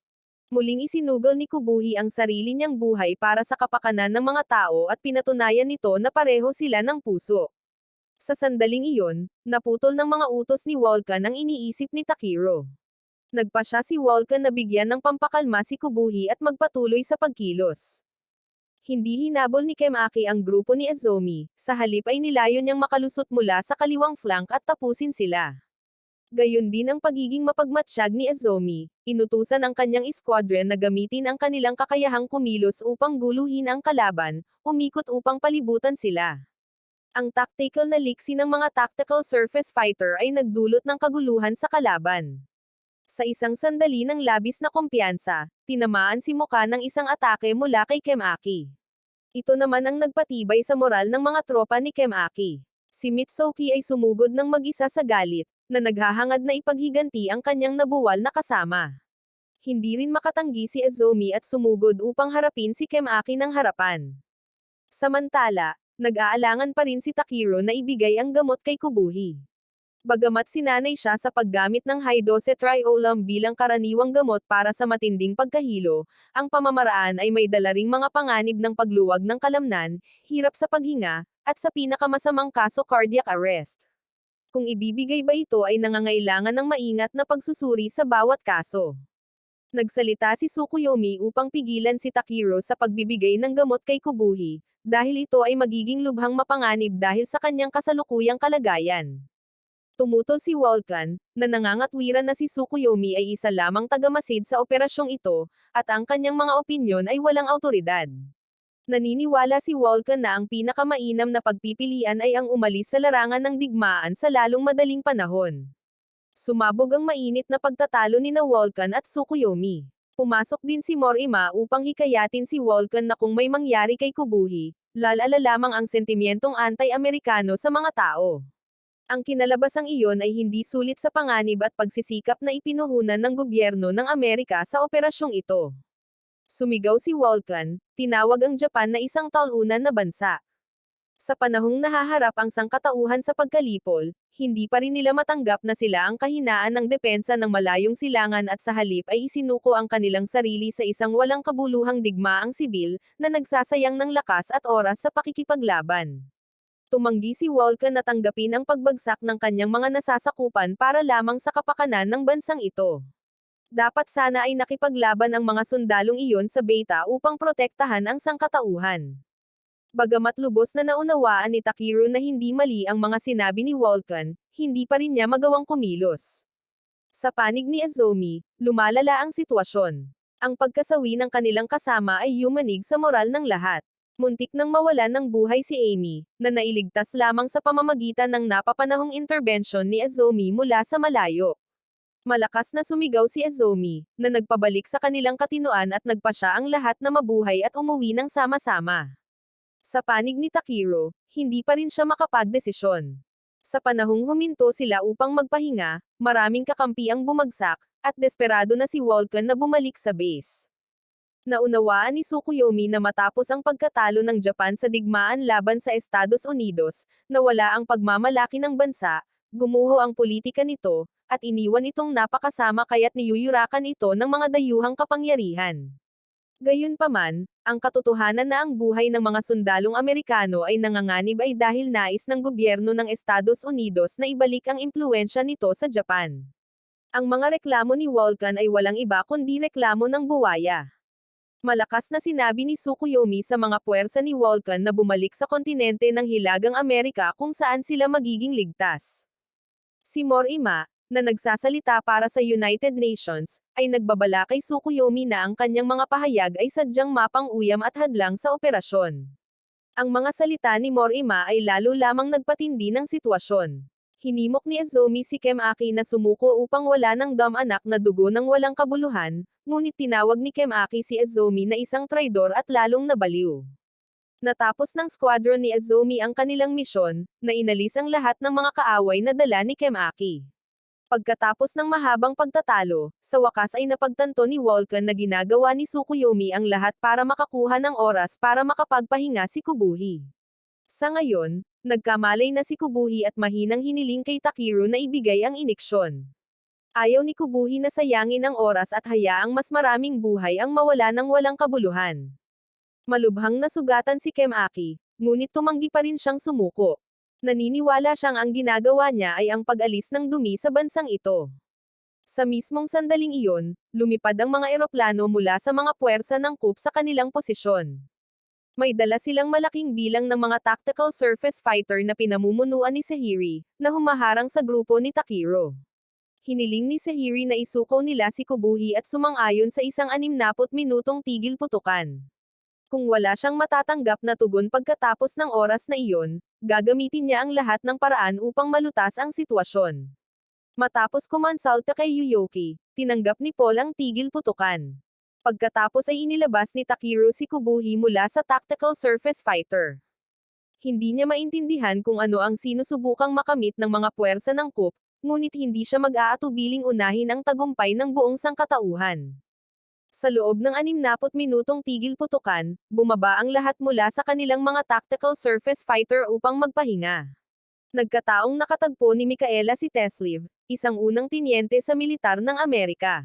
Muling isinugal ni Kubuhi ang sarili niyang buhay para sa kapakanan ng mga tao at pinatunayan nito na pareho sila ng puso. Sa sandaling iyon, naputol ng mga utos ni Vulcan ang iniisip ni Takiro. Nagpasya si Vulcan na bigyan ng pampakalma si Kubuhi at magpatuloy sa pagkilos. Hindi hinabol ni Kemaki ang grupo ni Azumi, sa halip ay nilayon niyang makalusot mula sa kaliwang flank at tapusin sila. Gayon din ang pagiging mapagmatsyag ni Azumi, inutusan ang kanyang squadron na gamitin ang kanilang kakayahang kumilos upang guluhin ang kalaban, umikot upang palibutan sila. Ang tactical na liksi ng mga tactical surface fighter ay nagdulot ng kaguluhan sa kalaban. Sa isang sandali ng labis na kumpiyansa, tinamaan si Muka ng isang atake mula kay Kemaki. Ito naman ang nagpatibay sa moral ng mga tropa ni Kemaki. Si Mitsuki ay sumugod ng mag-isa sa galit, na naghahangad na ipaghiganti ang kanyang nabuwal na kasama. Hindi rin makatanggi si Azumi at sumugod upang harapin si Kemaki ng harapan. Samantala, nag-aalangan pa rin si Takiro na ibigay ang gamot kay Kubuhi. Bagamat sinanay siya sa paggamit ng high-dose triolam bilang karaniwang gamot para sa matinding pagkahilo, ang pamamaraan ay may dala ring mga panganib ng pagluwag ng kalamnan, hirap sa paghinga, at sa pinakamasamang kaso cardiac arrest. Kung ibibigay ba ito ay nangangailangan ng maingat na pagsusuri sa bawat kaso. Nagsalita si Tsukuyomi upang pigilan si Takiro sa pagbibigay ng gamot kay Kubuhi, dahil ito ay magiging lubhang mapanganib dahil sa kanyang kasalukuyang kalagayan. Tumutol si Vulcan, na nangangatwiran na si Tsukuyomi ay isa lamang tagamasid sa operasyong ito, at ang kanyang mga opinyon ay walang autoridad. Naniniwala si Vulcan na ang pinakamainam na pagpipilian ay ang umalis sa larangan ng digmaan sa lalong madaling panahon. Sumabog ang mainit na pagtatalo ni Vulcan at Tsukuyomi. Pumasok din si Morima upang hikayatin si Vulcan na kung may mangyari kay Kubuhi, lalala lamang ang sentimentong anti-Amerikano sa mga tao. Ang kinalabasang iyon ay hindi sulit sa panganib at pagsisikap na ipinuhunan ng gobyerno ng Amerika sa operasyong ito. Sumigaw si Vulcan, tinawag ang Japan na isang talunan na bansa. Sa panahong nahaharap ang sangkatauhan sa pagkalipol, hindi pa rin nila matanggap na sila ang kahinaan ng depensa ng malayong silangan at sa halip ay isinuko ang kanilang sarili sa isang walang kabuluhang digmaang sibil, na nagsasayang ng lakas at oras sa pakikipaglaban. Tumanggi si Vulcan na tanggapin ang pagbagsak ng kanyang mga nasasakupan para lamang sa kapakanan ng bansang ito. Dapat sana ay nakipaglaban ang mga sundalong iyon sa Beta upang protektahan ang sangkatauhan. Bagamat lubos na naunawaan ni Takiro na hindi mali ang mga sinabi ni Vulcan, hindi pa rin niya magawang kumilos. Sa panig ni Azumi, lumalala ang sitwasyon. Ang pagkasawi ng kanilang kasama ay yumanig sa moral ng lahat. Muntik nang mawalan ng buhay si Amy, na nailigtas lamang sa pamamagitan ng napapanahong interbensyon ni Azumi mula sa malayo. Malakas na sumigaw si Azumi, na nagpabalik sa kanilang katinoan at nagpasya ang lahat na mabuhay at umuwi ng sama-sama. Sa panig ni Takiro, hindi pa rin siya makapagdesisyon. Sa panahong huminto sila upang magpahinga, maraming kakampi ang bumagsak, at desperado na si Vulcan na bumalik sa base. Naunawaan ni Tsukuyomi na matapos ang pagkatalo ng Japan sa digmaan laban sa Estados Unidos, na wala ang pagmamalaki ng bansa, gumuho ang politika nito, at iniwan itong napakasama kaya't niyuyurakan ito ng mga dayuhang kapangyarihan. Gayunpaman, ang katotohanan na ang buhay ng mga sundalong Amerikano ay nanganganib ay dahil nais ng gobyerno ng Estados Unidos na ibalik ang impluwensya nito sa Japan. Ang mga reklamo ni Vulcan ay walang iba kundi reklamo ng buwaya. Malakas na sinabi ni Tsukuyomi sa mga puwersa ni Vulcan na bumalik sa kontinente ng Hilagang Amerika kung saan sila magiging ligtas. Si Morima, na nagsasalita para sa United Nations, ay nagbabala kay Tsukuyomi na ang kanyang mga pahayag ay sadyang mapang-uyam at hadlang sa operasyon. Ang mga salita ni Morima ay lalo lamang nagpatindi ng sitwasyon. Hinimok ni Azumi si Kemaki na sumuko upang wala ng dam-anak na dugo ng walang kabuluhan, ngunit tinawag ni Kemaki si Azumi na isang traidor at lalong nabaliw. Natapos ng squadron ni Azumi ang kanilang misyon, na inalis ang lahat ng mga kaaway na dala ni Kemaki. Pagkatapos ng mahabang pagtatalo, sa wakas ay napagtanto ni Vulcan na ginagawa ni Tsukuyomi ang lahat para makakuha ng oras para makapagpahinga si Kubuhi. Sa ngayon, nagkamalay na si Kubuhi at mahinang hiniling kay Takiro na ibigay ang iniksyon. Ayaw ni Kubuhi na sayangin ang oras at hayaang mas maraming buhay ang mawala ng walang kabuluhan. Malubhang nasugatan si Kemaki, ngunit tumanggi pa rin siyang sumuko. Naniniwala siyang ang ginagawa niya ay ang pag-alis ng dumi sa bansang ito. Sa mismong sandaling iyon, lumipad ang mga eroplano mula sa mga puwersa ng coup sa kanilang posisyon. May dala silang malaking bilang ng mga tactical surface fighter na pinamumunuan ni Sehiri, na humaharang sa grupo ni Takiro. Hiniling ni Sehiri na isuko nila si Kubuhi at sumang-ayon sa isang 60 minutong tigil putukan. Kung wala siyang matatanggap na tugon pagkatapos ng oras na iyon, gagamitin niya ang lahat ng paraan upang malutas ang sitwasyon. Matapos kumonsulta kay Yuyoki, tinanggap ni Paul ang tigil putukan. Pagkatapos ay inilabas ni Takiro si Kubuhi mula sa tactical surface fighter. Hindi niya maintindihan kung ano ang sinusubukang makamit ng mga puwersa ng coup, ngunit hindi siya mag-aatubiling unahin ang tagumpay ng buong sangkatauhan. Sa loob ng 60 minutong tigil putukan, bumaba ang lahat mula sa kanilang mga tactical surface fighter upang magpahinga. Nagkataong nakatagpo ni Mikaela si Tesliv, isang unang tinyente sa militar ng Amerika.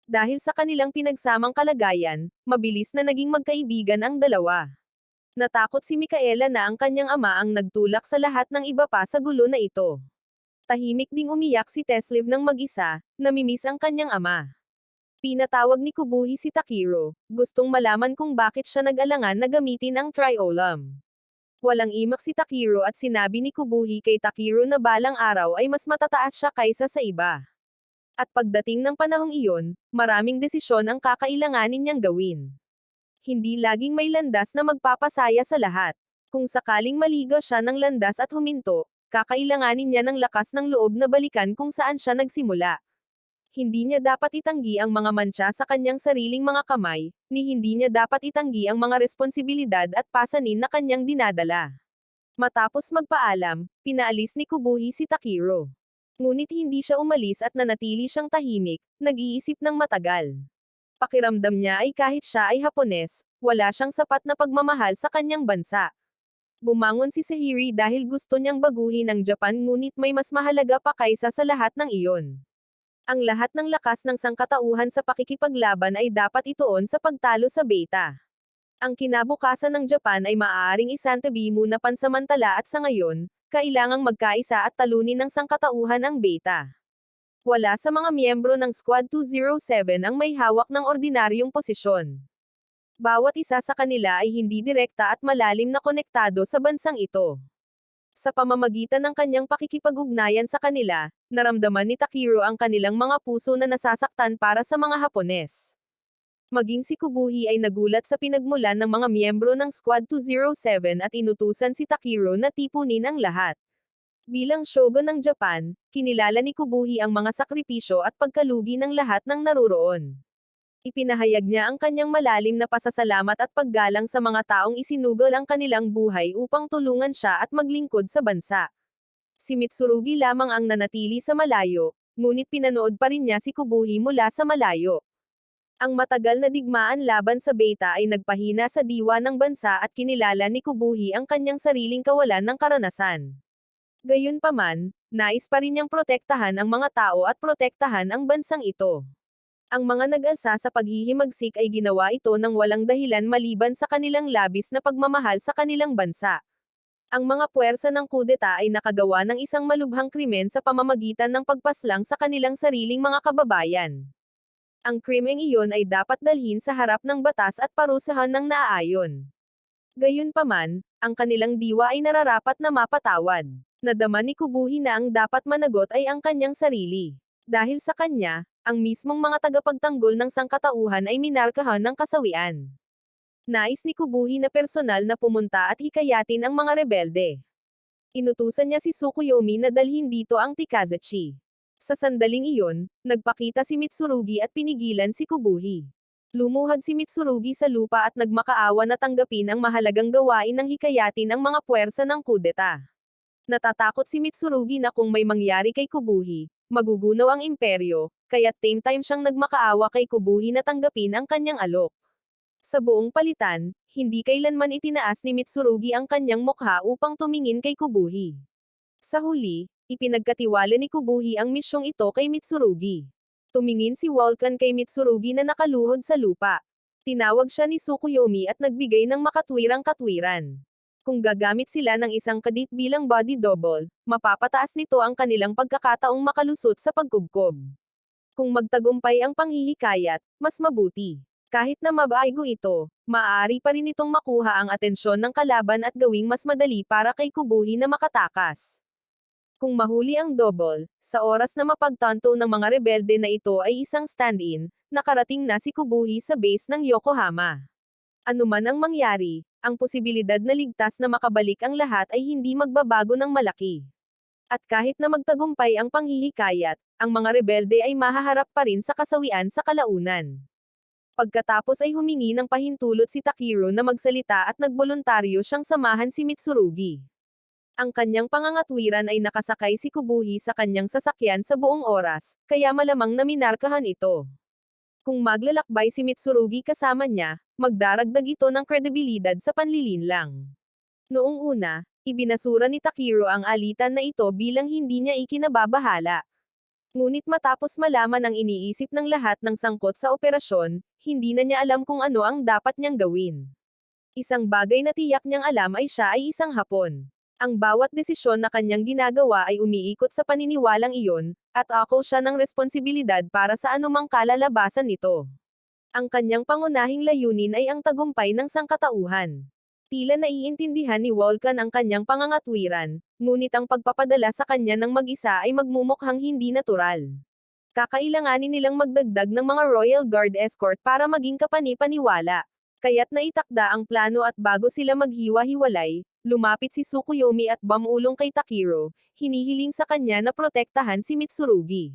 Dahil sa kanilang pinagsamang kalagayan, mabilis na naging magkaibigan ang dalawa. Natakot si Mikaela na ang kanyang ama ang nagtulak sa lahat ng iba pa sa gulo na ito. Tahimik ding umiyak si Tesliv ng mag-isa, namimiss ang kanyang ama. Pinatawag ni Kubuhi si Takiro, gustong malaman kung bakit siya nag-alangan na gamitin ang Triolam. Walang imak si Takiro at sinabi ni Kubuhi kay Takiro na balang araw ay mas matataas siya kaysa sa iba. At pagdating ng panahong iyon, maraming desisyon ang kakailanganin niyang gawin. Hindi laging may landas na magpapasaya sa lahat. Kung sakaling maligo siya ng landas at huminto, kakailanganin niya ng lakas ng loob na balikan kung saan siya nagsimula. Hindi niya dapat itanggi ang mga mantsa sa kanyang sariling mga kamay, ni hindi niya dapat itanggi ang mga responsibilidad at pasanin na kanyang dinadala. Matapos magpaalam, pinaalis ni Kubuhi si Takiro. Ngunit hindi siya umalis at nanatili siyang tahimik, nag-iisip ng matagal. Pakiramdam niya ay kahit siya ay Hapones, wala siyang sapat na pagmamahal sa kanyang bansa. Bumangon si Sehiri dahil gusto niyang baguhin ang Japan ngunit may mas mahalaga pa kaysa sa lahat ng iyon. Ang lahat ng lakas ng sangkatauhan sa pakikipaglaban ay dapat ituon sa pagtalo sa beta. Ang kinabukasan ng Japan ay maaaring isantabi muna pansamantala at sa ngayon, kailangang magkaisa at talunin ng sangkatauhan ang beta. Wala sa mga miyembro ng Squad 207 ang may hawak ng ordinaryong posisyon. Bawat isa sa kanila ay hindi direkta at malalim na konektado sa bansang ito. Sa pamamagitan ng kanyang pakikipag-ugnayan sa kanila, naramdaman ni Takiro ang kanilang mga puso na nasasaktan para sa mga Hapones. Maging si Kubuhi ay nagulat sa pinagmulan ng mga miyembro ng Squad 207 at inutusan si Takiro na tipunin ang lahat. Bilang shogun ng Japan, kinilala ni Kubuhi ang mga sakripisyo at pagkalugi ng lahat ng naruroon. Ipinahayag niya ang kanyang malalim na pasasalamat at paggalang sa mga taong isinugol ang kanilang buhay upang tulungan siya at maglingkod sa bansa. Si Mitsurugi lamang ang nanatili sa malayo, ngunit pinanood pa rin niya si Kubuhi mula sa malayo. Ang matagal na digmaan laban sa beta ay nagpahina sa diwa ng bansa at kinilala ni Kubuhi ang kanyang sariling kawalan ng karanasan. Gayunpaman, nais pa rin niyang protektahan ang mga tao at protektahan ang bansang ito. Ang mga nag-alsa sa paghihimagsik ay ginawa ito ng walang dahilan maliban sa kanilang labis na pagmamahal sa kanilang bansa. Ang mga puwersa ng kudeta ay nakagawa ng isang malubhang krimen sa pamamagitan ng pagpaslang sa kanilang sariling mga kababayan. Ang krimeng iyon ay dapat dalhin sa harap ng batas at parusahan ng naaayon. Gayunpaman, ang kanilang diwa ay nararapat na mapatawad. Nadama ni Kubuhi na ang dapat managot ay ang kanyang sarili. Dahil sa kanya, ang mismong mga tagapagtanggol ng sangkatauhan ay minarkahan ng kasawian. Nais ni Kubuhi na personal na pumunta at hikayatin ang mga rebelde. Inutusan niya si Tsukuyomi na dalhin dito ang Tikazachi. Sa sandaling iyon, nagpakita si Mitsurugi at pinigilan si Kubuhi. Lumuhad si Mitsurugi sa lupa at nagmakaawa na tanggapin ang mahalagang gawain ng hikayatin ang mga puwersa ng kudeta. Natatakot si Mitsurugi na kung may mangyari kay Kubuhi, magugunaw ang imperyo, kaya't same time siyang nagmakaawa kay Kubuhi na tanggapin ang kanyang alok. Sa buong palitan, hindi kailanman itinaas ni Mitsurugi ang kanyang mukha upang tumingin kay Kubuhi. Sa huli, ipinagkatiwala ni Kubuhi ang misyong ito kay Mitsurugi. Tumingin si Vulcan kay Mitsurugi na nakaluhod sa lupa. Tinawag siya ni Tsukuyomi at nagbigay ng makatwirang katwiran. Kung gagamit sila ng isang kadit bilang body double, mapapataas nito ang kanilang pagkakataong makalusot sa pagkubkob. Kung magtagumpay ang panghihikayat, mas mabuti. Kahit na mabago ito, maaari pa rin itong makuha ang atensyon ng kalaban at gawing mas madali para kay Kubuhi na makatakas. Kung mahuli ang double, sa oras na mapagtanto ng mga rebelde na ito ay isang stand-in, nakarating na si Kubuhi sa base ng Yokohama. Ano man ang mangyari, ang posibilidad na ligtas na makabalik ang lahat ay hindi magbabago ng malaki. At kahit na magtagumpay ang panghihikayat, ang mga rebelde ay mahaharap pa rin sa kasawian sa kalaunan. Pagkatapos ay humingi ng pahintulot si Takiro na magsalita at nagboluntaryo siyang samahan si Mitsurugi. Ang kanyang pangangatwiran ay nakasakay si Kubuhi sa kanyang sasakyan sa buong oras, kaya malamang na minarkahan ito. Kung maglalakbay si Mitsurugi kasama niya, magdaragdag ito ng kredibilidad sa panlilinlang. Noong una, ibinasura ni Takiro ang alitan na ito bilang hindi niya ikinababahala. Ngunit matapos malaman ang iniisip ng lahat ng sangkot sa operasyon, hindi na niya alam kung ano ang dapat niyang gawin. Isang bagay na tiyak niyang alam ay siya ay isang Hapon. Ang bawat desisyon na kanyang ginagawa ay umiikot sa paniniwalang iyon, at ako siya ng responsibilidad para sa anumang kalalabasan nito. Ang kanyang pangunahing layunin ay ang tagumpay ng sangkatauhan. Tila naiintindihan ni Vulcan ang kanyang pangangatwiran, ngunit ang pagpapadala sa kanya ng mag-isa ay magmumukhang hindi natural. Kakailanganin nilang magdagdag ng mga Royal Guard escort para maging kapani-paniwala. Kaya't naitakda ang plano at bago sila maghiwa-hiwalay, lumapit si Tsukuyomi at bumulong kay Takiro, hinihiling sa kanya na protektahan si Mitsurugi.